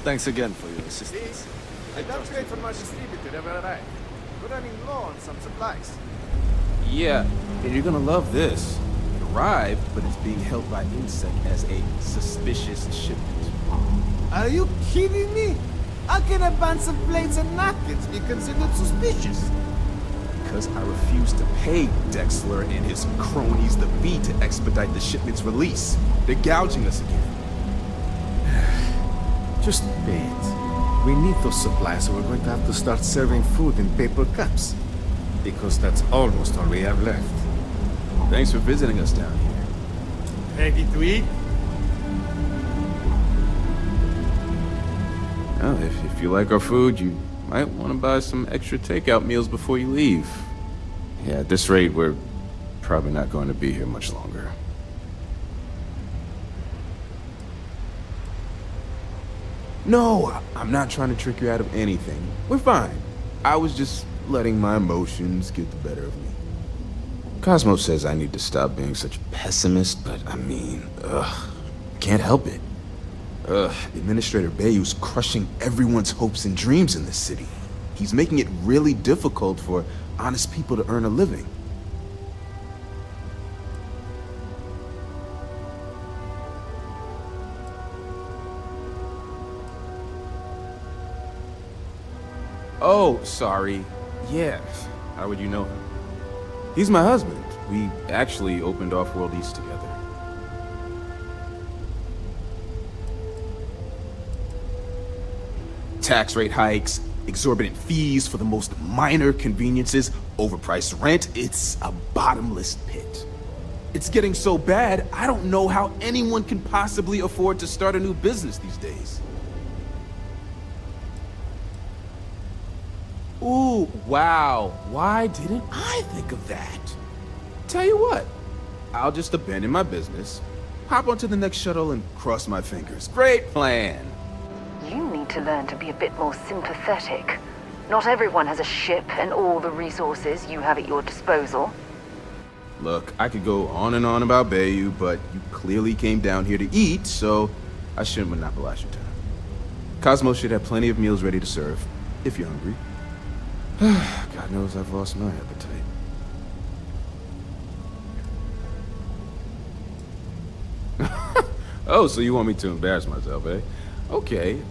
Thanks again for your assistance. An upgrade from our distributor ever arrived. We're running low on some supplies. Yeah, and you're gonna love this. It arrived, but it's being held by INSEC as a suspicious shipment. Are you kidding me? How can a bunch of plates and napkins be considered suspicious? Because I refused to pay Dexler and his cronies the fee to expedite the shipment's release. They're gouging us again. Just wait. We need those supplies, so we're going to have to start serving food in paper cups. Because that's almost all we have left. Thanks for visiting us down here. Ready to eat? Well, if you like our food, you might want to buy some extra takeout meals before you leave. Yeah, at this rate, we're probably not going to be here much longer. No, I'm not trying to trick you out of anything. We're fine. I was just letting my emotions get the better of me. Cosmo says I need to stop being such a pessimist, but I mean, can't help it. Administrator Bayou's crushing everyone's hopes and dreams in this city. He's making it really difficult for honest people to earn a living. Oh, sorry. Yeah. How would you know him? He's my husband. We actually opened Off-World East together. Tax rate hikes, exorbitant fees for the most minor conveniences, overpriced rent. It's a bottomless pit. It's getting so bad, I don't know how anyone can possibly afford to start a new business these days. Ooh, wow. Why didn't I think of that? Tell you what, I'll just abandon my business, hop onto the next shuttle and cross my fingers. Great plan. You need to learn to be a bit more sympathetic. Not everyone has a ship and all the resources you have at your disposal. Look, I could go on and on about Bayou, but you clearly came down here to eat, so I shouldn't monopolize your time. Cosmos should have plenty of meals ready to serve, if you're hungry. God knows I've lost my appetite. Oh, so you want me to embarrass myself, eh? Okay.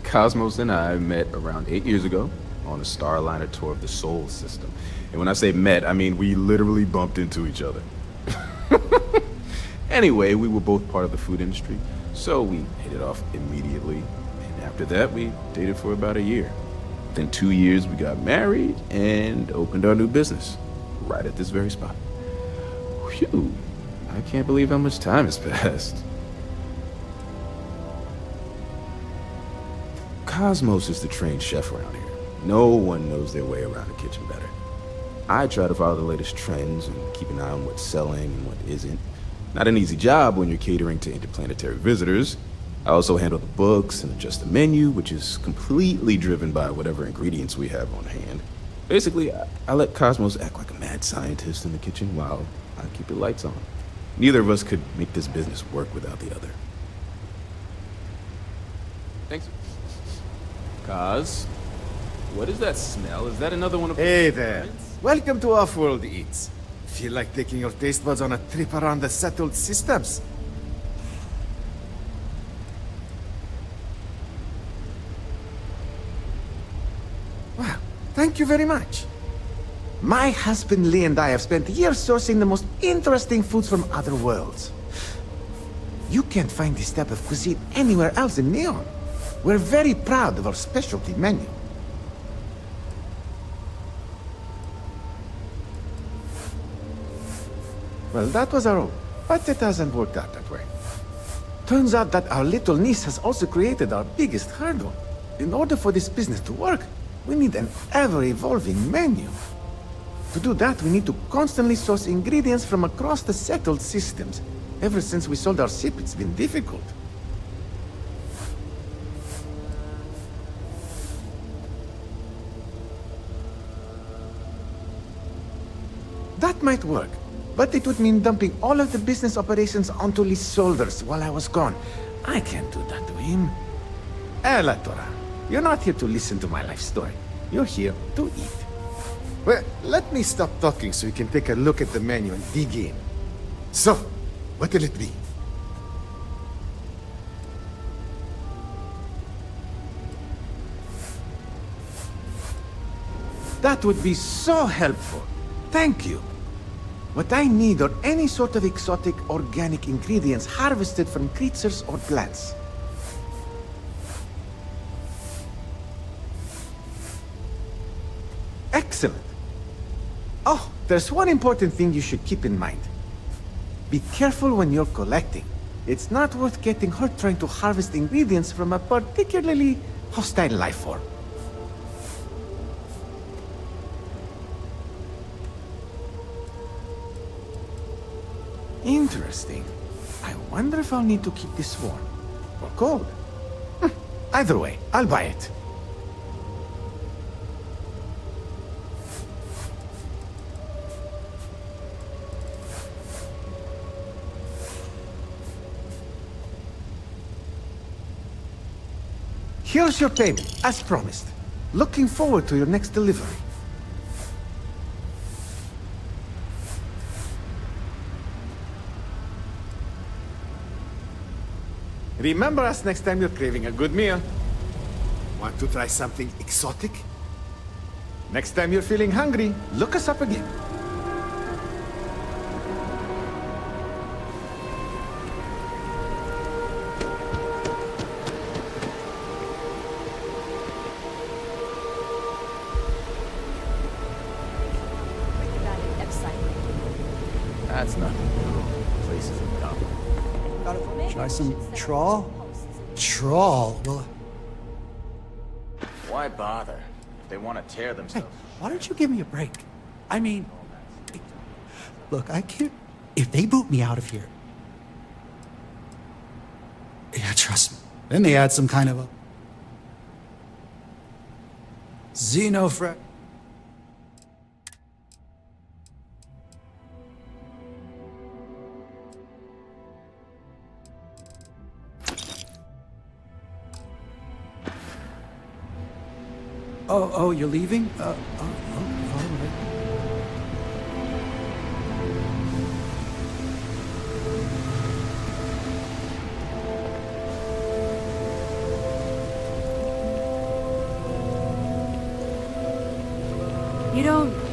Cosmos and I met around 8 years ago on a Starliner tour of the Sol system. And when I say met, I mean we literally bumped into each other. Anyway, we were both part of the food industry, so we hit it off immediately. And after that, we dated for about a year. Within 2 years, we got married and opened our new business, right at this very spot. Phew, I can't believe how much time has passed. Cosmos is the trained chef around here. No one knows their way around a kitchen better. I try to follow the latest trends and keep an eye on what's selling and what isn't. Not an easy job when you're catering to interplanetary visitors. I also handle the books and adjust the menu, which is completely driven by whatever ingredients we have on hand. Basically, I let Cosmos act like a mad scientist in the kitchen while I keep the lights on. Neither of us could make this business work without the other. Thanks. Cos, what is that smell? Is that another one of... Hey there. Welcome to Off-World Eats. Feel like taking your taste buds on a trip around the settled systems? Wow, thank you very much. My husband Lee and I have spent years sourcing the most interesting foods from other worlds. You can't find this type of cuisine anywhere else in Neon. We're very proud of our specialty menu. Well, that was our own, but it hasn't worked out that way. Turns out that our little niece has also created our biggest hurdle. In order for this business to work, we need an ever-evolving menu. To do that, we need to constantly source ingredients from across the settled systems. Ever since we sold our ship, it's been difficult. That might work, but it would mean dumping all of the business operations onto Lee's shoulders while I was gone. I can't do that to him. Ella, Tora, you're not here to listen to my life story. You're here to eat. Well, let me stop talking so you can take a look at the menu and dig in. So, what will it be? That would be so helpful. Thank you. What I need are any sort of exotic organic ingredients harvested from creatures or plants. Excellent. Oh, there's one important thing you should keep in mind. Be careful when you're collecting. It's not worth getting hurt trying to harvest ingredients from a particularly hostile life form. Interesting. I wonder if I'll need to keep this warm or cold. Either way, I'll buy it. Here's your payment, as promised. Looking forward to your next delivery. Remember us next time you're craving a good meal. Want to try something exotic? Next time you're feeling hungry, look us up again. That's nothing new. Places are dumb. Gotta try some trawl? Trawl? Well, Why bother? They want to tear themselves. why don't you give me a break? I mean, look, I can't. If they boot me out of here. Yeah, trust me. Then they add some kind of a. Xenofra. Oh, you're leaving? All right. You don't...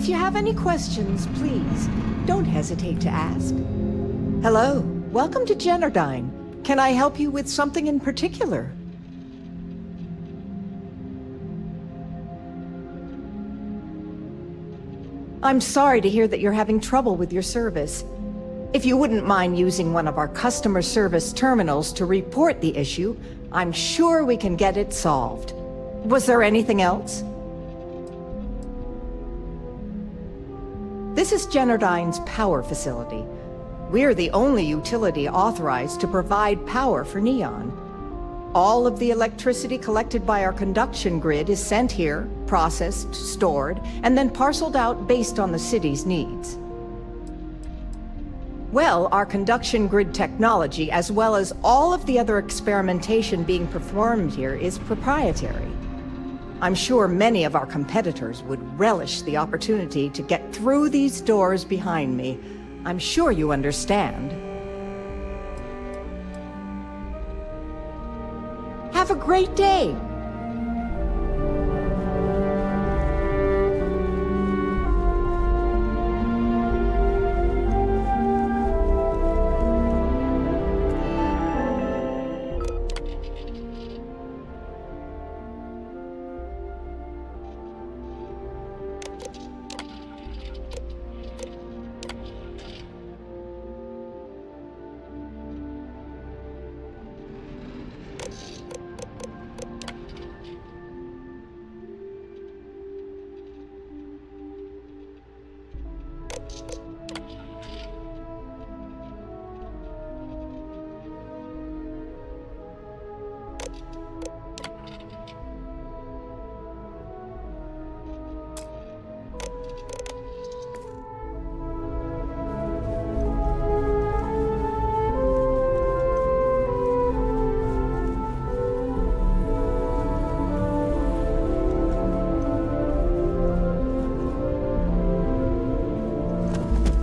If you have any questions, please, don't hesitate to ask. Hello, welcome to Generdyne. Can I help you with something in particular? I'm sorry to hear that you're having trouble with your service. If you wouldn't mind using one of our customer service terminals to report the issue, I'm sure we can get it solved. Was there anything else? This is Generdyne's power facility. We're the only utility authorized to provide power for Neon. All of the electricity collected by our conduction grid is sent here, processed, stored, and then parceled out based on the city's needs. Well, our conduction grid technology, as well as all of the other experimentation being performed here, is proprietary. I'm sure many of our competitors would relish the opportunity to get through these doors behind me. I'm sure you understand. Have a great day!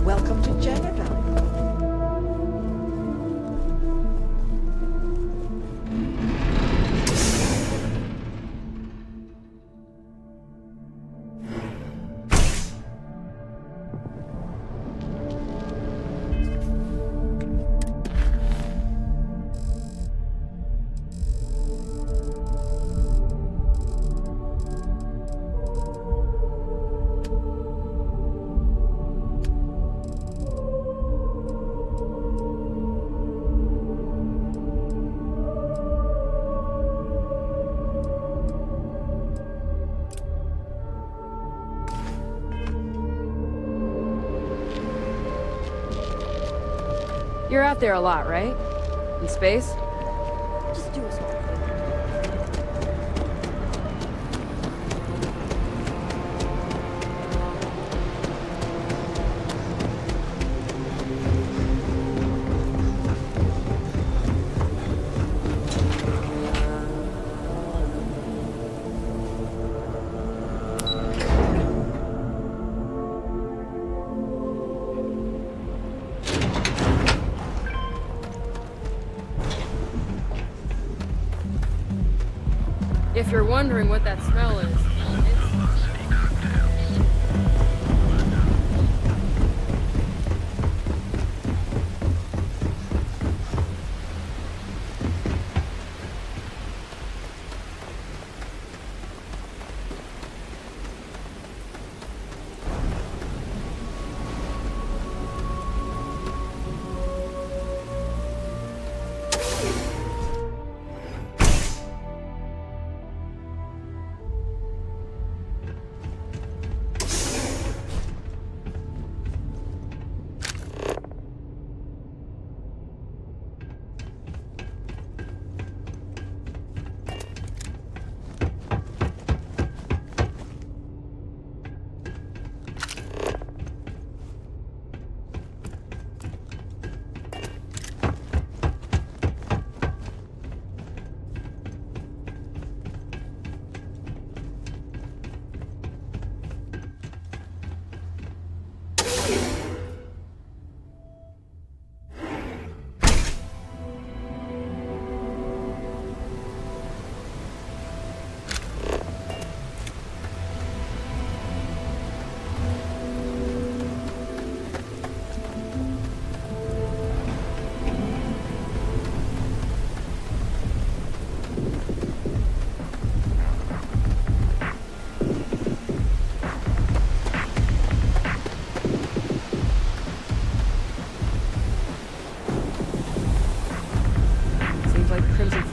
Welcome to Generdyne. You're out there a lot, right? In space? Just do us all. If you're wondering what that smell is,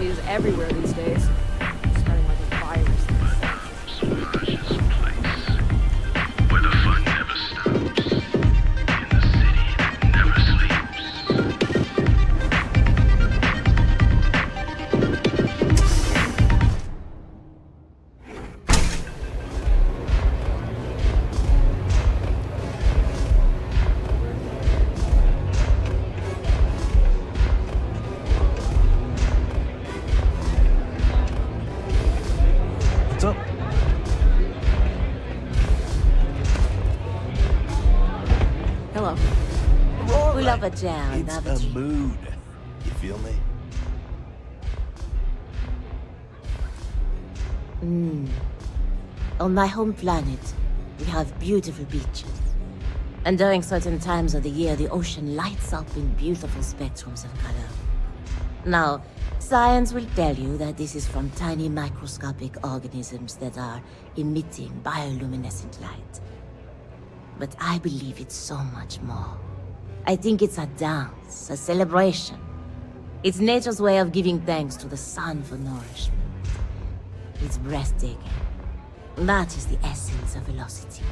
is everywhere these days. Spreading like a virus. Where the fun never stops. In the city that never a jam, it's a mood. You feel me? On my home planet, we have beautiful beaches. And during certain times of the year, the ocean lights up in beautiful spectrums of color. Now, science will tell you that this is from tiny microscopic organisms that are emitting bioluminescent light. But I believe it's so much more. I think it's a dance, a celebration. It's nature's way of giving thanks to the sun for nourishment. It's breathtaking. That is the essence of velocity.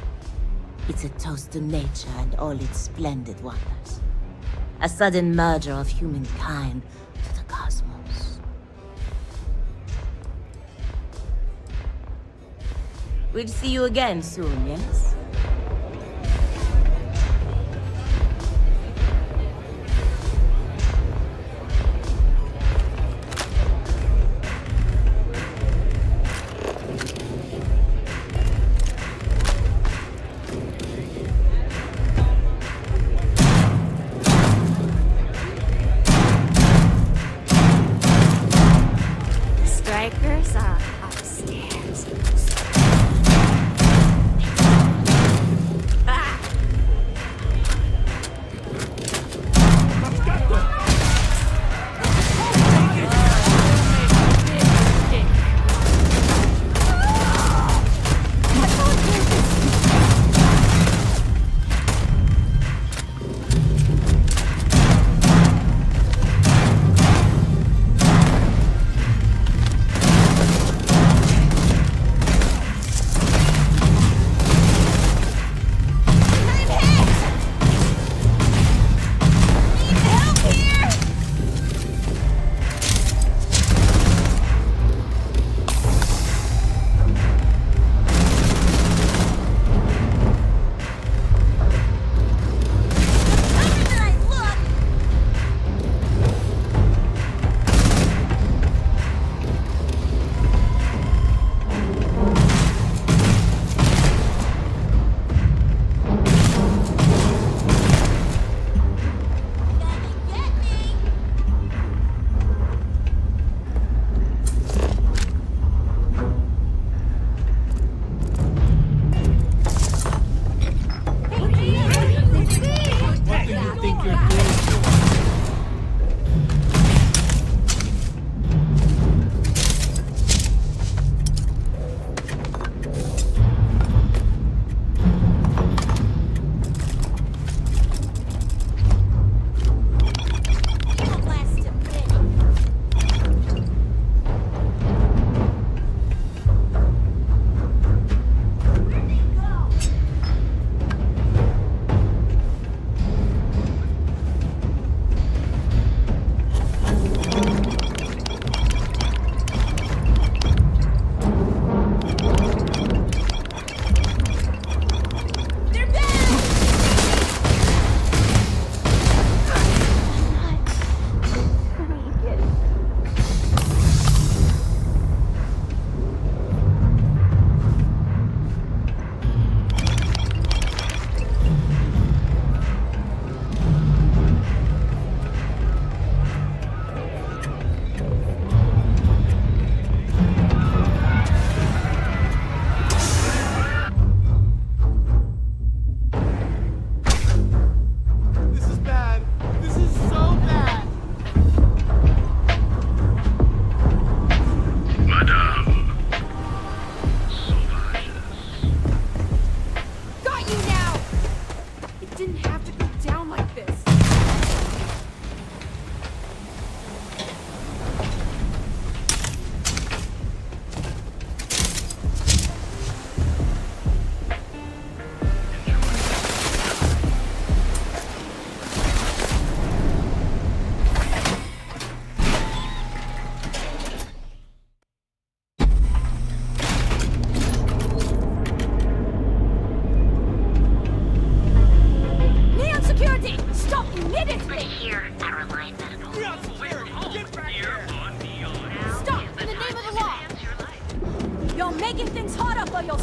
It's a toast to nature and all its splendid wonders. A sudden merger of humankind to the cosmos. We'll see you again soon, yes? Strikers are upstairs.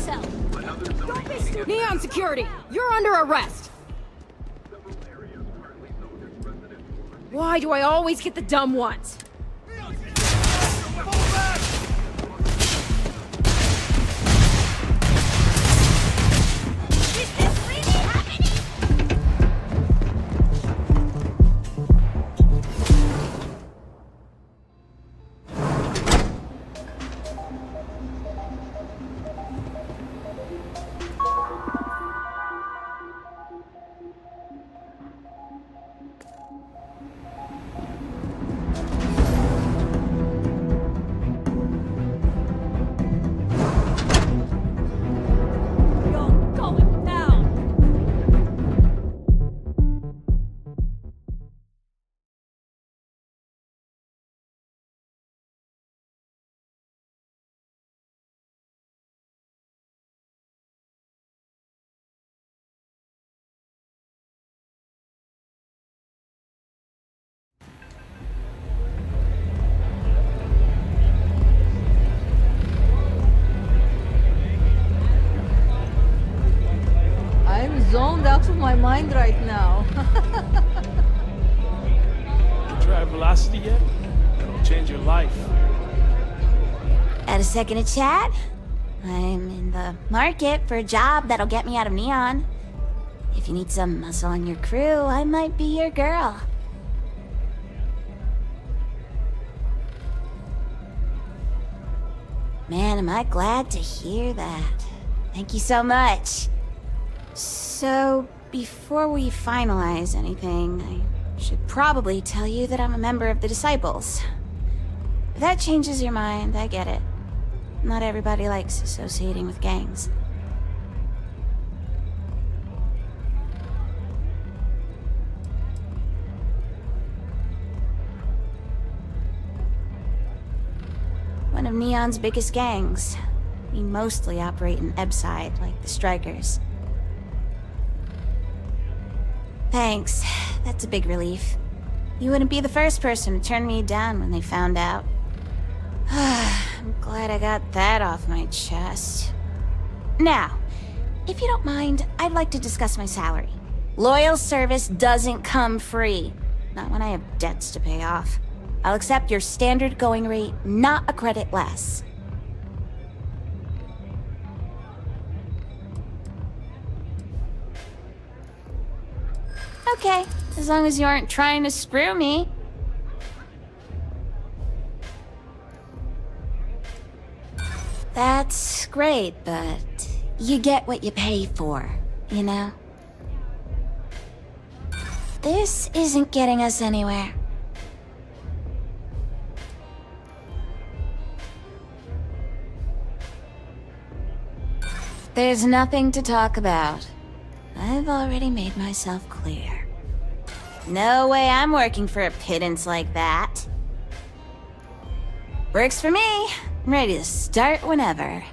cell. Don't be stupid. Neon security, you're under arrest. Why do I always get the dumb ones? I'm zoned out of my mind right now. You try Velocity yet? It'll change your life. Got a second to chat? I'm in the market for a job that'll get me out of Neon. If you need some muscle on your crew, I might be your girl. Man, am I glad to hear that. Thank you so much. So, before we finalize anything, I should probably tell you that I'm a member of the Disciples. If that changes your mind, I get it. Not everybody likes associating with gangs. One of Neon's biggest gangs. We mostly operate in Ebside, like the Strikers. Thanks. That's a big relief. You wouldn't be the first person to turn me down when they found out. I'm glad I got that off my chest. Now, if you don't mind, I'd like to discuss my salary. Loyal service doesn't come free. Not when I have debts to pay off. I'll accept your standard going rate, not a credit less. Okay, as long as you aren't trying to screw me. That's great, but you get what you pay for, you know? This isn't getting us anywhere. There's nothing to talk about. I've already made myself clear. No way I'm working for a pittance like that. Works for me. I'm ready to start whenever.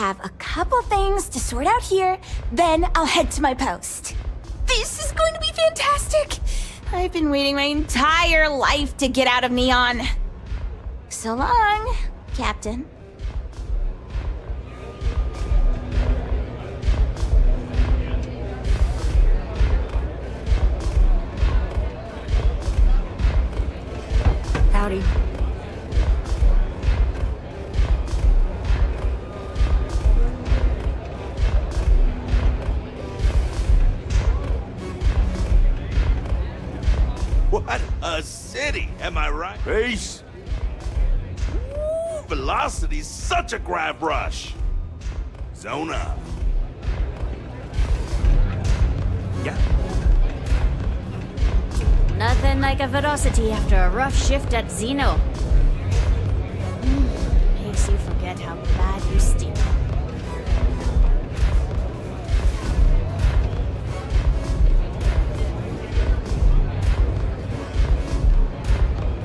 have a couple things to sort out here, then I'll head to my post. This is going to be fantastic! I've been waiting my entire life to get out of Neon. So long, Captain. Howdy. What a city, am I right? Peace. Ooh, velocity's such a grab rush. Zone up. Yeah. Nothing like a velocity after a rough shift at Xeno. Makes you forget how bad you stink.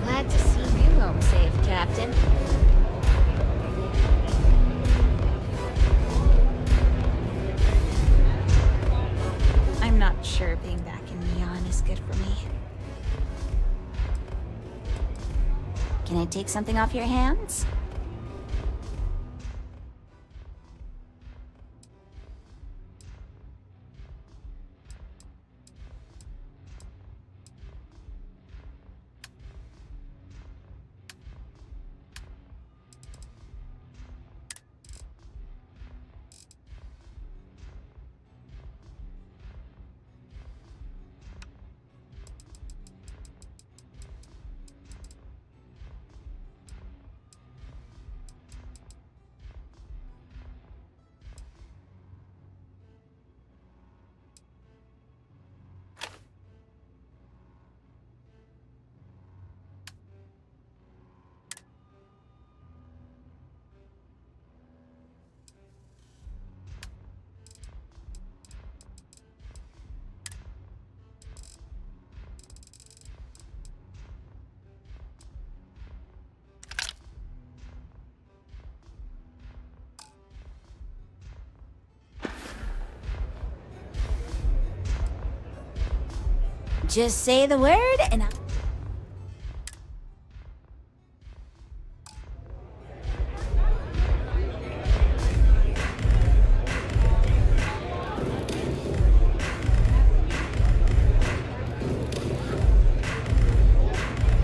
Glad to see you home safe, Captain. I'm not sure being back in Neon is good for me. Can I take something off your hands? Just say the word and I'll...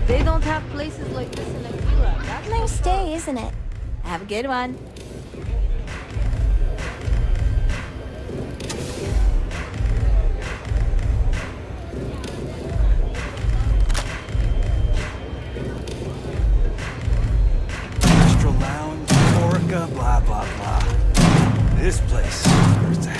They don't have places like this in Aquila. That's Nice day, isn't it? Have a good one. Blah, blah, blah. This place, where's that?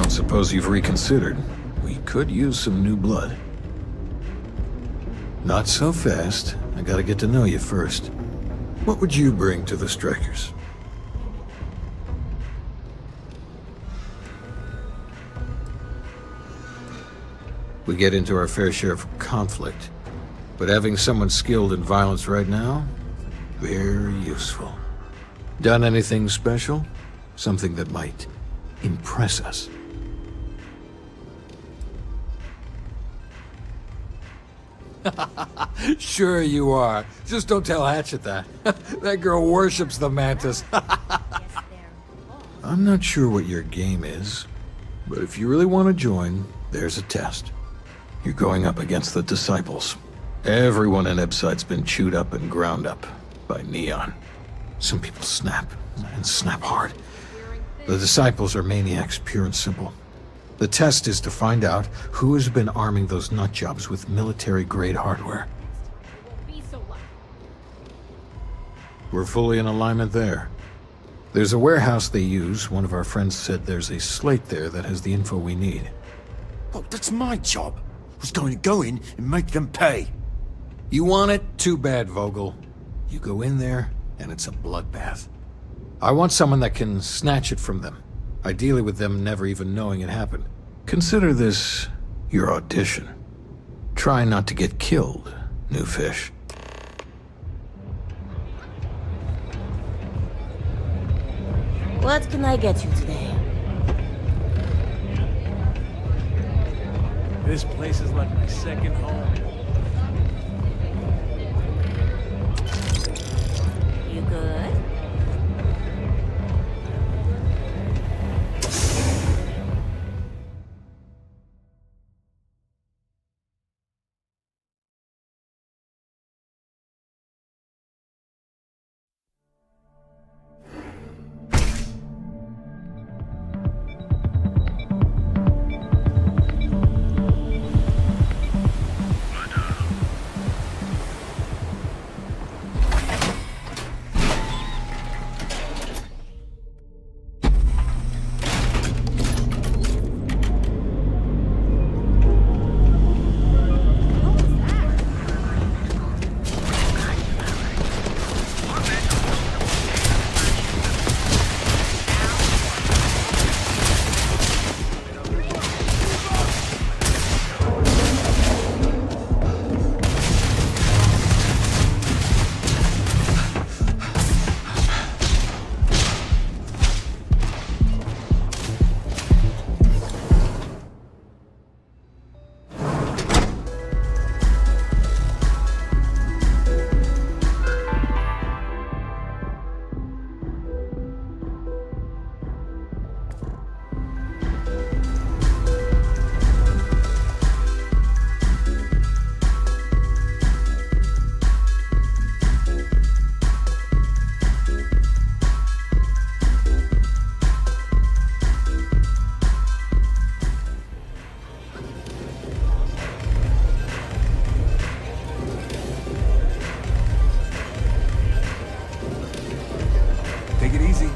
Suppose you've reconsidered. We could use some new blood. Not so fast. I gotta get to know you first. What would you bring to the Strikers? We get into our fair share of conflict, but having someone skilled in violence right now, very useful. Done anything special? Something that might impress us? Sure you are. Just don't tell Hatchet that. That girl worships the Mantis. I'm not sure what your game is, but if you really want to join, there's a test. You're going up against the Disciples. Everyone in Ebside's been chewed up and ground up by Neon. Some people snap, and snap hard. The Disciples are maniacs, pure and simple. The test is to find out who has been arming those nutjobs with military-grade hardware. We're fully in alignment there. There's a warehouse they use. One of our friends said there's a slate there that has the info we need. Oh, that's my job. I was going to go in and make them pay. You want it? Too bad, Vogel. You go in there, and it's a bloodbath. I want someone that can snatch it from them. Ideally with them never even knowing it happened. Consider this your audition. Try not to get killed, new fish. What can I get you today? This place is like my second home. You good? Take it easy.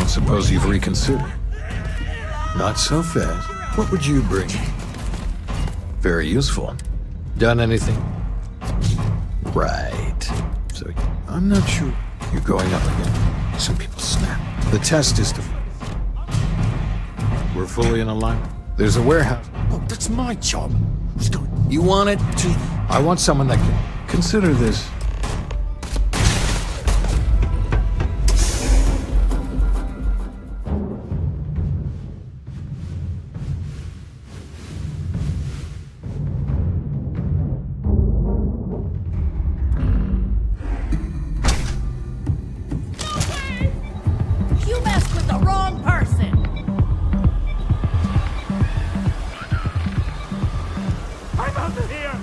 Suppose you've reconsidered. Not so fast. What would you bring? Very useful. Done anything? Right. So, I'm not sure. You're going up again. Some people snap. The test is to... We're fully in alignment. There's a warehouse. Oh, that's my job. You want it to... I want someone that can... Consider this. You messed with the wrong person! I'm out of here!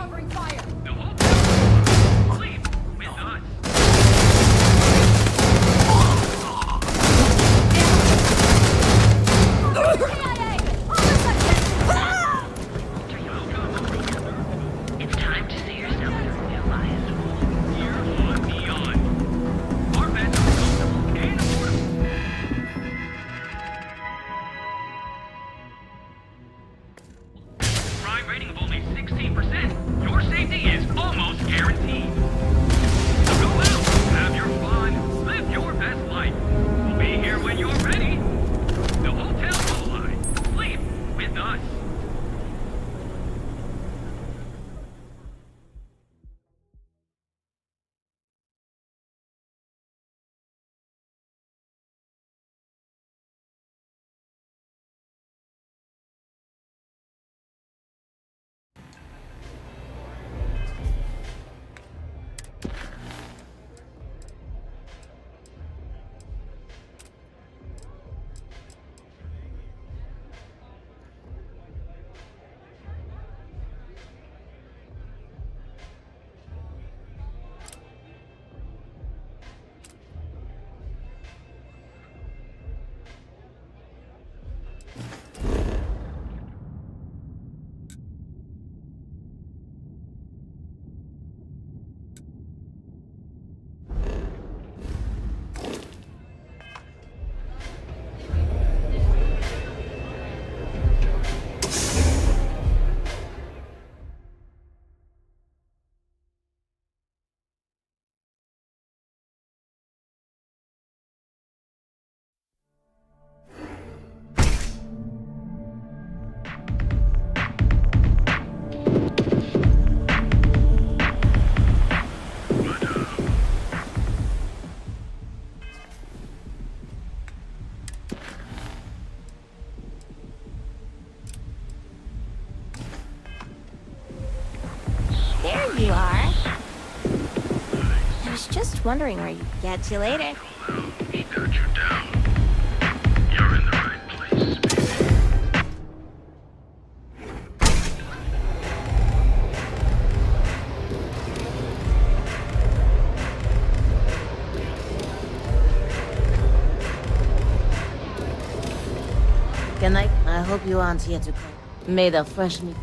covering fire. The whole town sleep with us. It's time to see yourself through new eyes. Here on Neon. Our beds are comfortable and affordable. Crime rating of only 16%. Your safety is almost guaranteed. Go out, have your fun, live your best life. We'll be here when you're ready. The Hotel GODLIKE. Sleep with us. There you are. I was just wondering where you'd get to later. He got you down. You're in the right place, baby. Good night. I hope you aren't here to cook. May the fresh meat.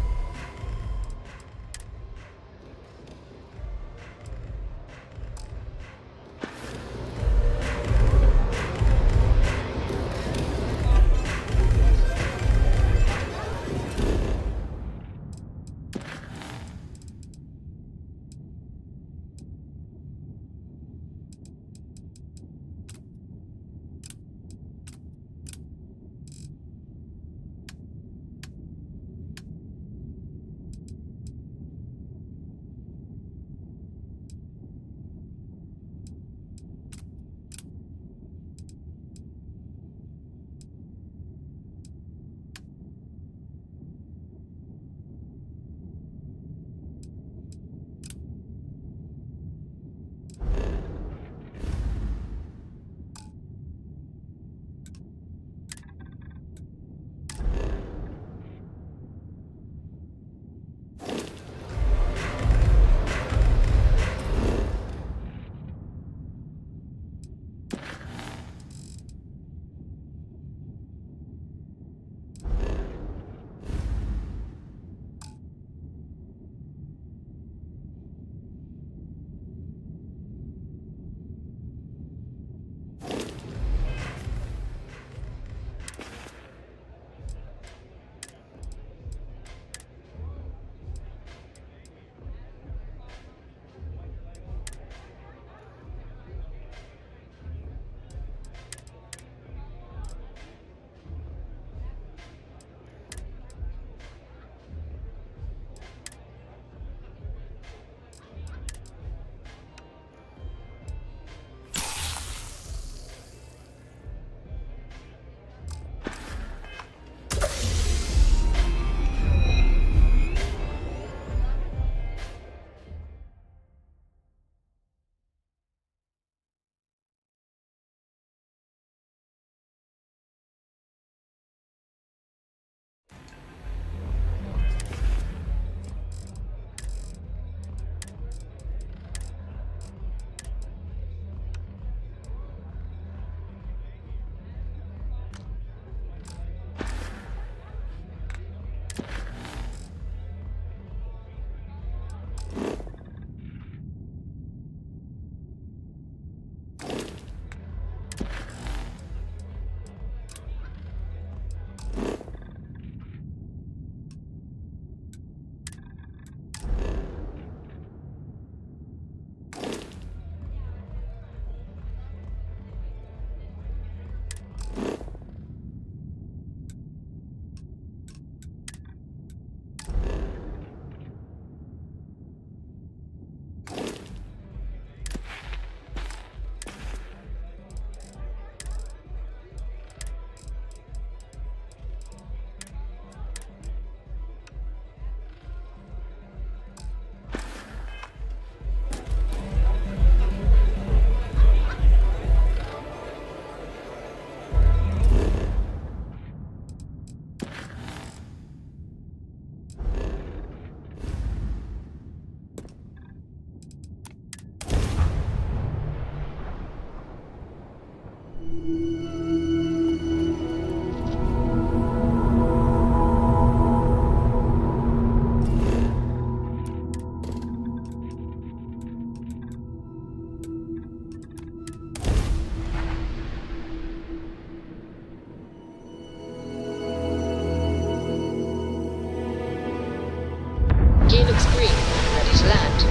looks green. Ready to land.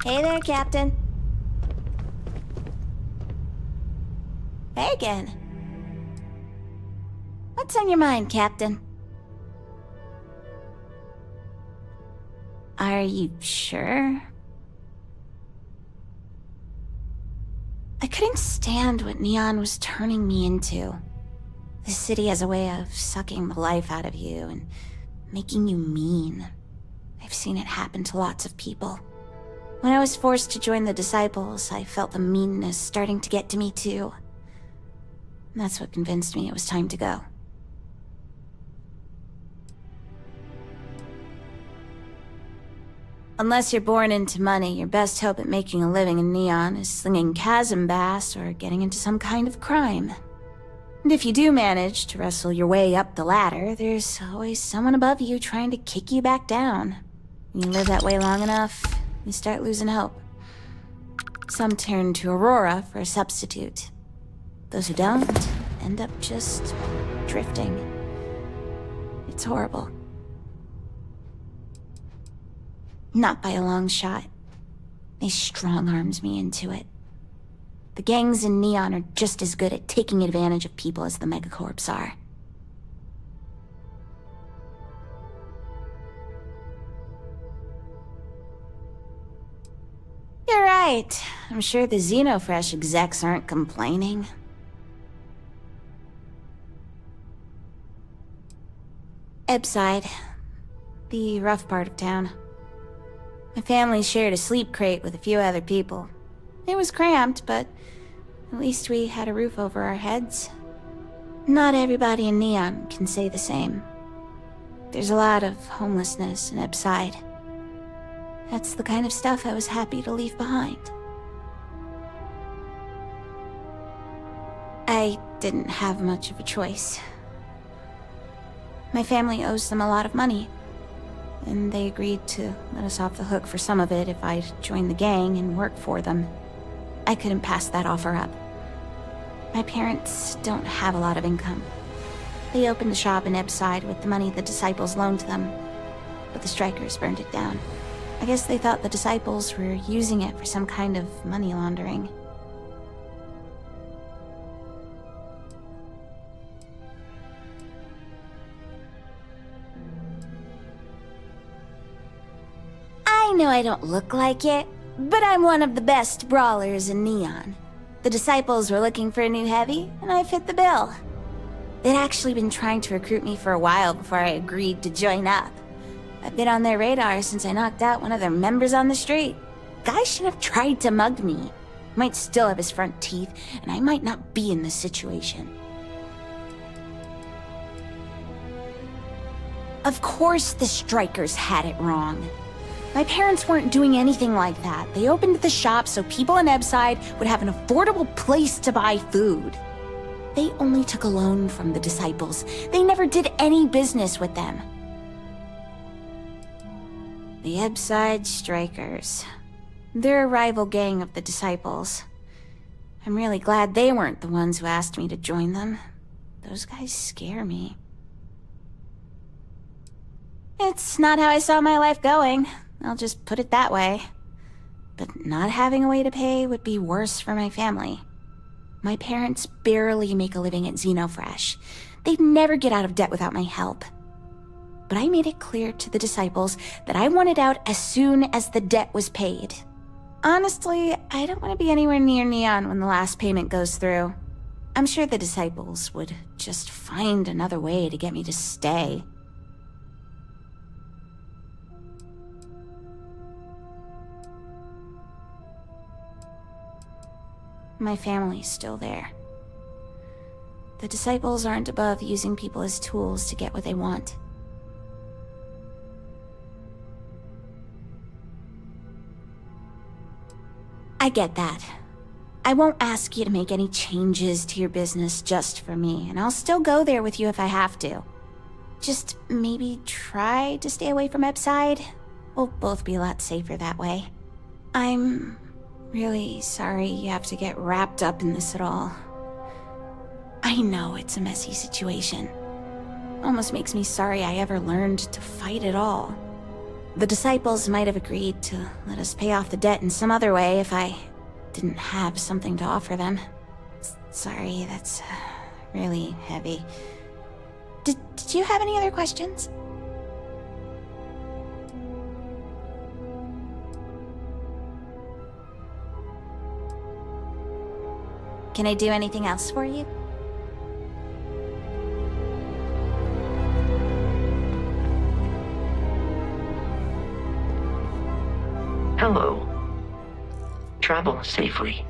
Hey there, Captain. Hey again. What's on your mind, Captain? Are you sure? I couldn't stand what Neon was turning me into. The city has a way of sucking the life out of you and making you mean. I've seen it happen to lots of people. When I was forced to join the Disciples, I felt the meanness starting to get to me too. And that's what convinced me it was time to go. Unless you're born into money, your best hope at making a living in Neon is slinging chasm bass or getting into some kind of crime. And if you do manage to wrestle your way up the ladder, there's always someone above you trying to kick you back down. When you live that way long enough, you start losing hope. Some turn to Aurora for a substitute. Those who don't end up just drifting. It's horrible. Not by a long shot. They strong-armed me into it. The gangs in Neon are just as good at taking advantage of people as the megacorps are. You're right. I'm sure the Xenofresh execs aren't complaining. Ebbside. The rough part of town. My family shared a sleep crate with a few other people. It was cramped, but at least we had a roof over our heads. Not everybody in Neon can say the same. There's a lot of homelessness in Ebbside. That's the kind of stuff I was happy to leave behind. I didn't have much of a choice. My family owes them a lot of money, and they agreed to let us off the hook for some of it if I'd join the gang and work for them. I couldn't pass that offer up. My parents don't have a lot of income. They opened a shop in Ebbside with the money the Disciples loaned them, but the strikers burned it down. I guess they thought the Disciples were using it for some kind of money laundering. I know I don't look like it, but I'm one of the best brawlers in Neon. The Disciples were looking for a new heavy, and I fit the bill. They'd actually been trying to recruit me for a while before I agreed to join up. I've been on their radar since I knocked out one of their members on the street. Guy should have tried to mug me. Might still have his front teeth, and I might not be in this situation. Of course the strikers had it wrong. My parents weren't doing anything like that. They opened the shop so people in Ebbside would have an affordable place to buy food. They only took a loan from the Disciples. They never did any business with them. The Ebbside Strikers. They're a rival gang of the Disciples. I'm really glad they weren't the ones who asked me to join them. Those guys scare me. It's not how I saw my life going. I'll just put it that way. But not having a way to pay would be worse for my family. My parents barely make a living at Xenofresh. They'd never get out of debt without my help. But I made it clear to the Disciples that I wanted out as soon as the debt was paid. Honestly, I don't want to be anywhere near Neon when the last payment goes through. I'm sure the Disciples would just find another way to get me to stay. My family's still there. The Disciples aren't above using people as tools to get what they want. I get that. I won't ask you to make any changes to your business just for me, and I'll still go there with you if I have to. Just maybe try to stay away from Epside. We'll both be a lot safer that way. I'm really sorry you have to get wrapped up in this at all. I know it's a messy situation. Almost makes me sorry I ever learned to fight at all. The Disciples might have agreed to let us pay off the debt in some other way if I didn't have something to offer them. Sorry, that's really heavy. Did you have any other questions? Can I do anything else for you? Hello. Travel safely.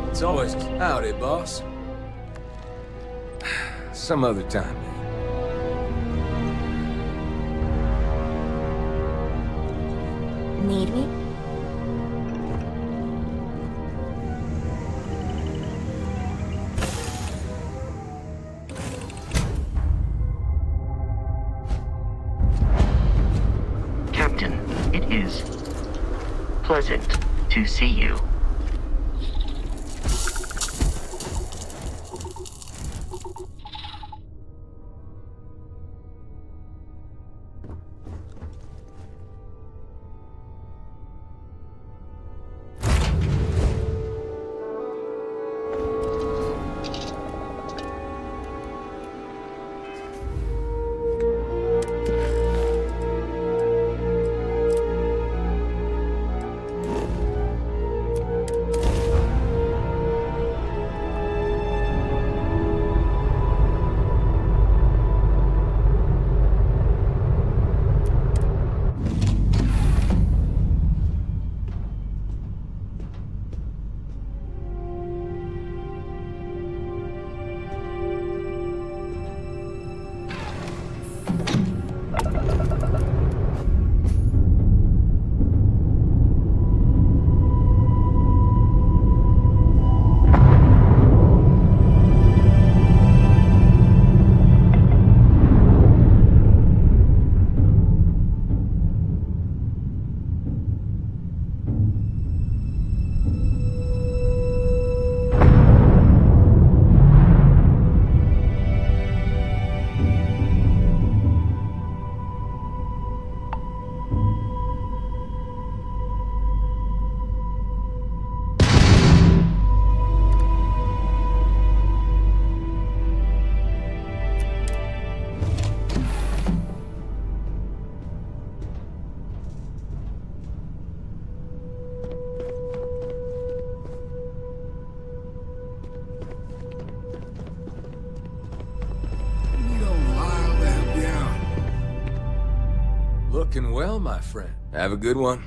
It's always howdy, boss. Some other time, man. Need me? Captain, it is pleasant to see you. Looking well, my friend. Have a good one.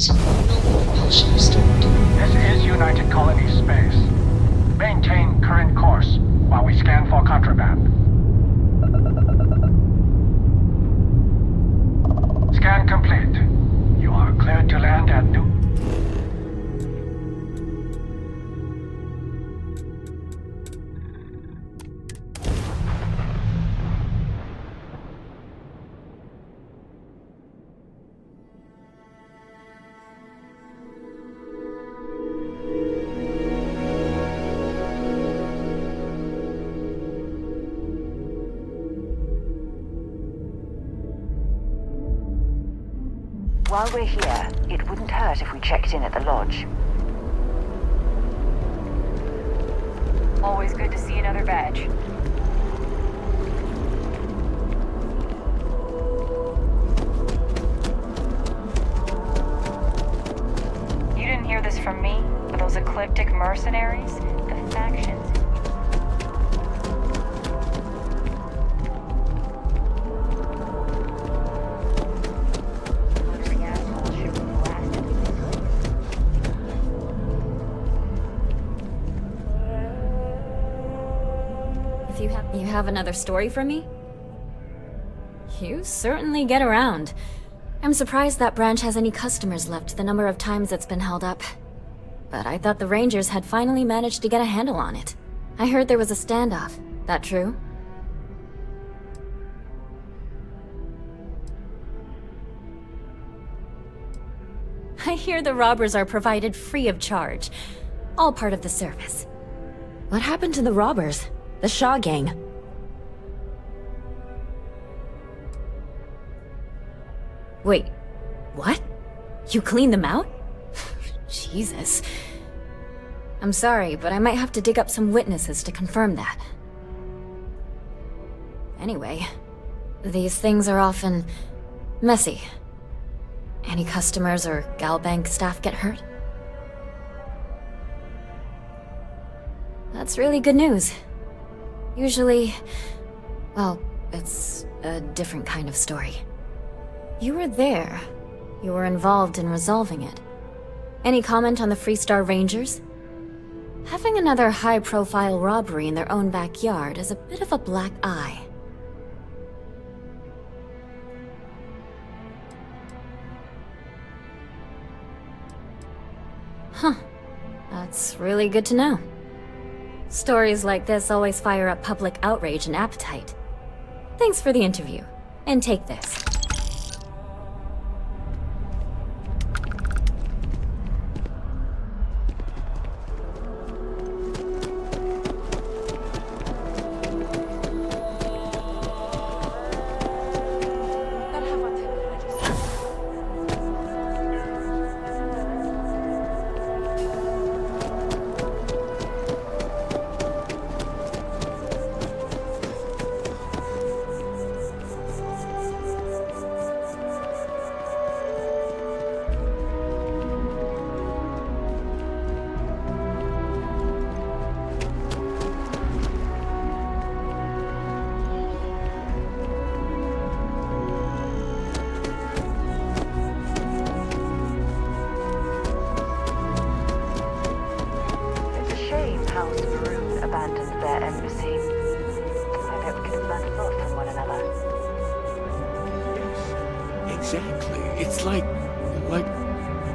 codes. No propulsion restored. This is United Colony Space. Maintain current course while we scan for contraband. Scan complete. You are cleared to land at New... While we're here, it wouldn't hurt if we checked in at the lodge. Always good to see another badge. You didn't hear this from me, but those ecliptic mercenaries, the factions. You have another story for me? You certainly get around. I'm surprised that branch has any customers left, the number of times it's been held up. But I thought the Rangers had finally managed to get a handle on it. I heard there was a standoff. That true? I hear the robbers are provided free of charge. All part of the service. What happened to the robbers? The Shaw gang? Wait, what? You cleaned them out? Jesus. I'm sorry, but I might have to dig up some witnesses to confirm that. Anyway, these things are often messy. Any customers or Galbank staff get hurt? That's really good news. Usually, well, it's a different kind of story. You were there. You were involved in resolving it. Any comment on the Freestar Rangers? Having another high-profile robbery in their own backyard is a bit of a black eye. Huh. That's really good to know. Stories like this always fire up public outrage and appetite. Thanks for the interview. And take this.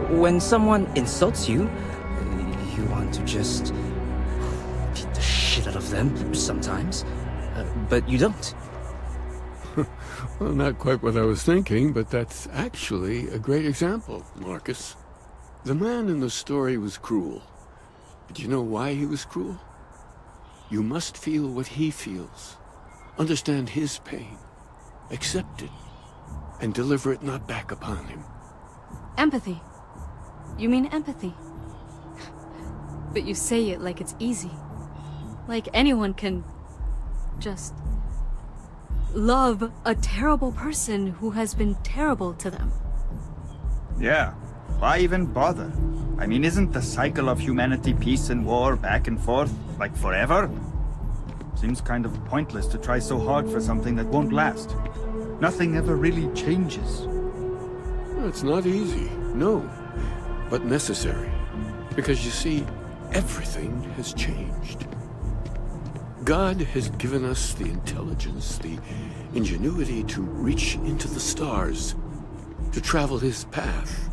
When someone insults you, you want to just beat the shit out of them sometimes, but you don't. Well, not quite what I was thinking, but that's actually a great example, Marcus. The man in the story was cruel. But you know why he was cruel? You must feel what he feels. Understand his pain. Accept it. And deliver it not back upon him. Empathy. You mean empathy? But you say it like it's easy. Like anyone can just love a terrible person who has been terrible to them. Yeah, why even bother? I mean, isn't the cycle of humanity peace and war back and forth, like forever? Seems kind of pointless to try so hard for something that won't last. Nothing ever really changes. It's not easy, no. but necessary. Because you see, everything has changed. God has given us the intelligence, the ingenuity to reach into the stars, to travel his path,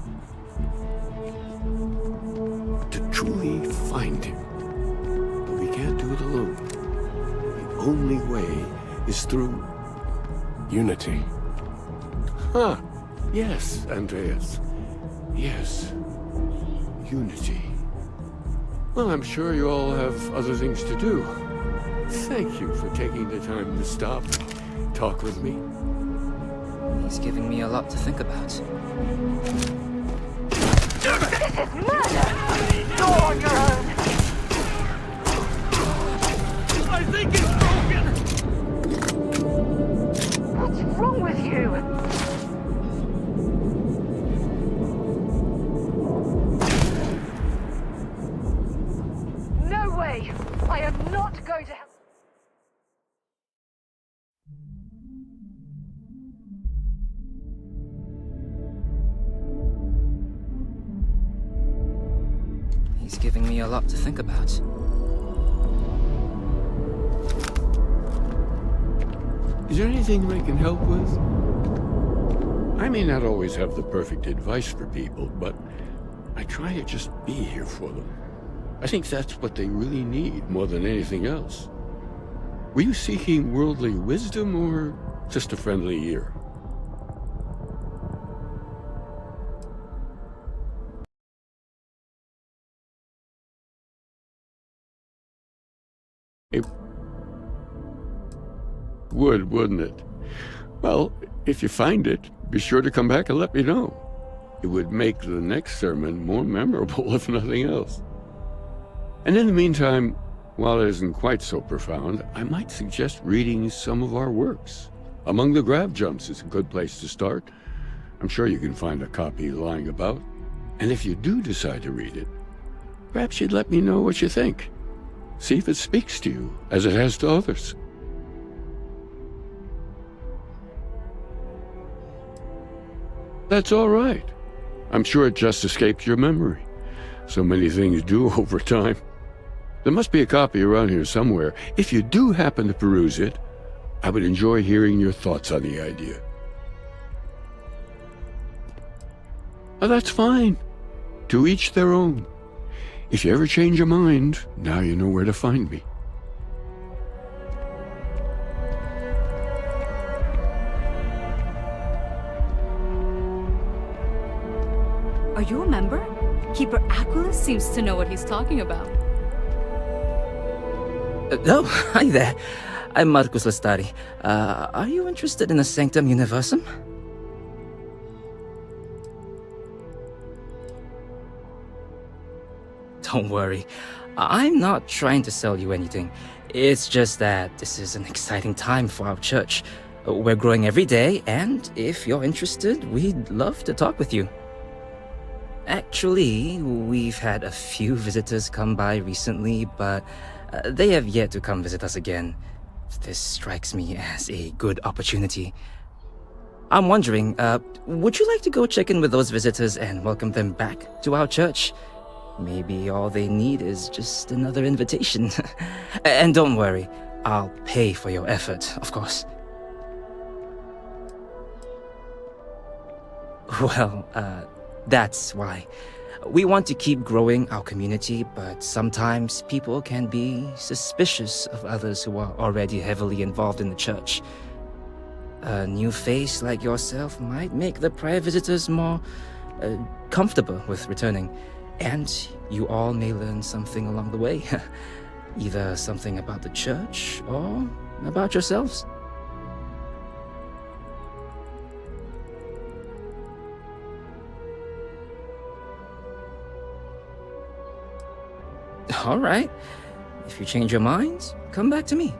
to truly find him. But we can't do it alone. The only way is through unity. Huh. Yes, Andreas. Yes. Unity. Well, I'm sure you all have other things to do. Thank you for taking the time to stop and talk with me. He's giving me a lot to think about. This is murder! You're on your own! I think it's broken! What's wrong with you? No way! I am not going to help. He's giving me a lot to think about. Is there anything I can help with? I may not always have the perfect advice for people, but I try to just be here for them. I think that's what they really need more than anything else. Were you seeking worldly wisdom or just a friendly ear? It would, wouldn't it? Well, if you find it, be sure to come back and let me know. It would make the next sermon more memorable, if nothing else. And in the meantime, while it isn't quite so profound, I might suggest reading some of our works. Among the Grab Jumps is a good place to start. I'm sure you can find a copy lying about. And if you do decide to read it, perhaps you'd let me know what you think. See if it speaks to you, as it has to others. That's all right. I'm sure it just escaped your memory. So many things do over time. There must be a copy around here somewhere. If you do happen to peruse it, I would enjoy hearing your thoughts on the idea. Oh, that's fine. To each their own. If you ever change your mind, now you know where to find me. Are you a member? Keeper Aquilus seems to know what he's talking about. Oh, hi there. I'm Marcus Lestari. Are you interested in the Sanctum Universum? Don't worry. I'm not trying to sell you anything. It's just that this is an exciting time for our church. We're growing every day, and if you're interested, we'd love to talk with you. Actually, we've had a few visitors come by recently, but they have yet to come visit us again. This strikes me as a good opportunity. I'm wondering, would you like to go check in with those visitors and welcome them back to our church? Maybe all they need is just another invitation. And don't worry, I'll pay for your effort, of course. Well, that's why. We want to keep growing our community, but sometimes people can be suspicious of others who are already heavily involved in the church. A new face like yourself might make the prior visitors more comfortable with returning. And you all may learn something along the way. Either something about the church or about yourselves. All right. If you change your minds, come back to me.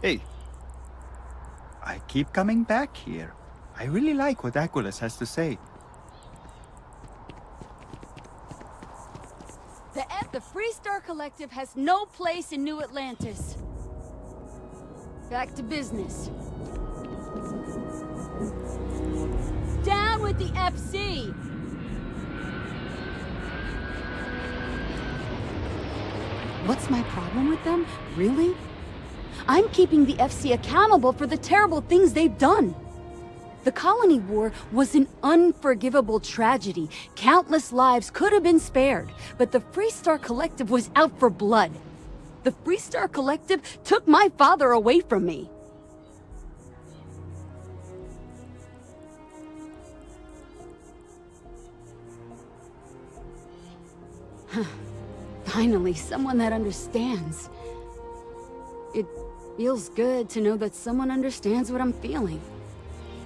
Hey. I keep coming back here. I really like what Aquilus has to say. The The Freestar Collective has no place in New Atlantis. Back to business. Down with the FC! What's my problem with them? Really? I'm keeping the FC accountable for the terrible things they've done. The Colony War was an unforgivable tragedy. Countless lives could have been spared, but the Freestar Collective was out for blood. The Freestar Collective took my father away from me. Finally, someone that understands. It feels good to know that someone understands what I'm feeling.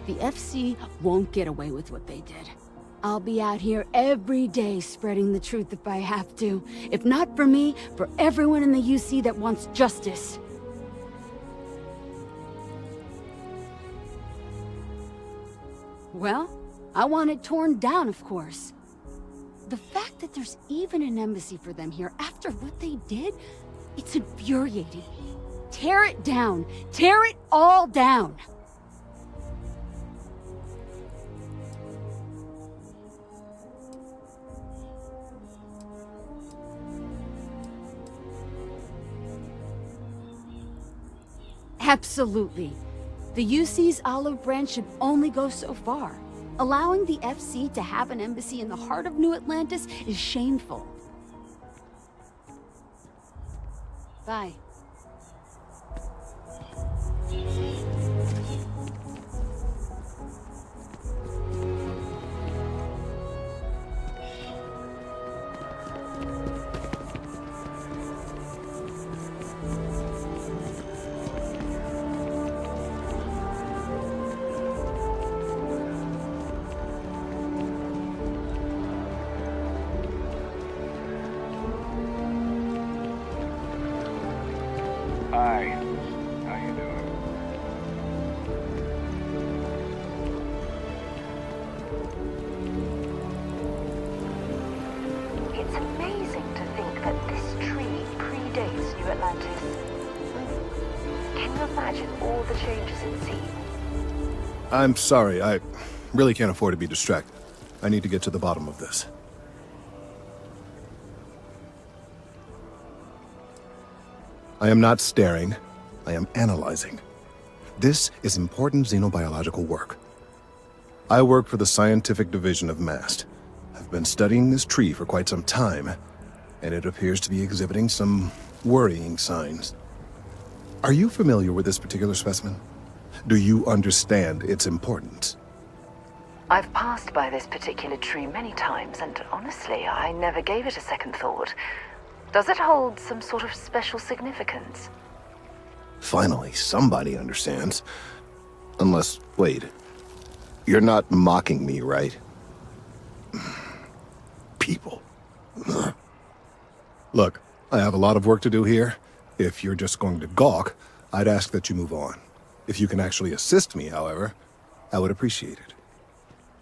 The FC won't get away with what they did. I'll be out here every day spreading the truth if I have to. If not for me, for everyone in the UC that wants justice. Well, I want it torn down, of course. The fact that there's even an embassy for them here after what they did, it's infuriating. Tear it down. Tear it all down. Absolutely. The UC's olive branch should only go so far. Allowing the FC to have an embassy in the heart of New Atlantis is shameful. Bye. Hi. How you doing? It's amazing to think that this tree predates New Atlantis. Can you imagine all the changes it's seen? I'm sorry, I really can't afford to be distracted. I need to get to the bottom of this. I am not staring, I am analyzing. This is important xenobiological work. I work for the scientific division of MAST. I've been studying this tree for quite some time, and it appears to be exhibiting some worrying signs. Are you familiar with this particular specimen? Do you understand its importance? I've passed by this particular tree many times, and honestly, I never gave it a second thought. Does it hold some sort of special significance? Finally, somebody understands. Unless, wait. You're not mocking me, right? People. Look, I have a lot of work to do here. If you're just going to gawk, I'd ask that you move on. If you can actually assist me, however, I would appreciate it.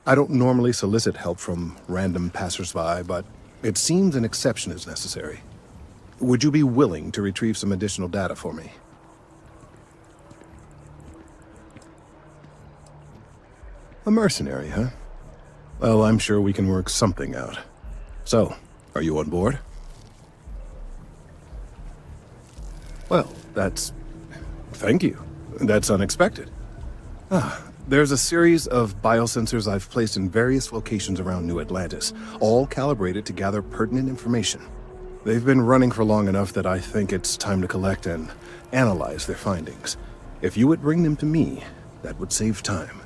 I don't normally solicit help from random passersby, but it seems an exception is necessary. Would you be willing to retrieve some additional data for me? A mercenary, huh? Well, I'm sure we can work something out. So, are you on board? Well, thank you. That's unexpected. There's a series of biosensors I've placed in various locations around New Atlantis, all calibrated to gather pertinent information. They've been running for long enough that I think it's time to collect and analyze their findings. If you would bring them to me, that would save time.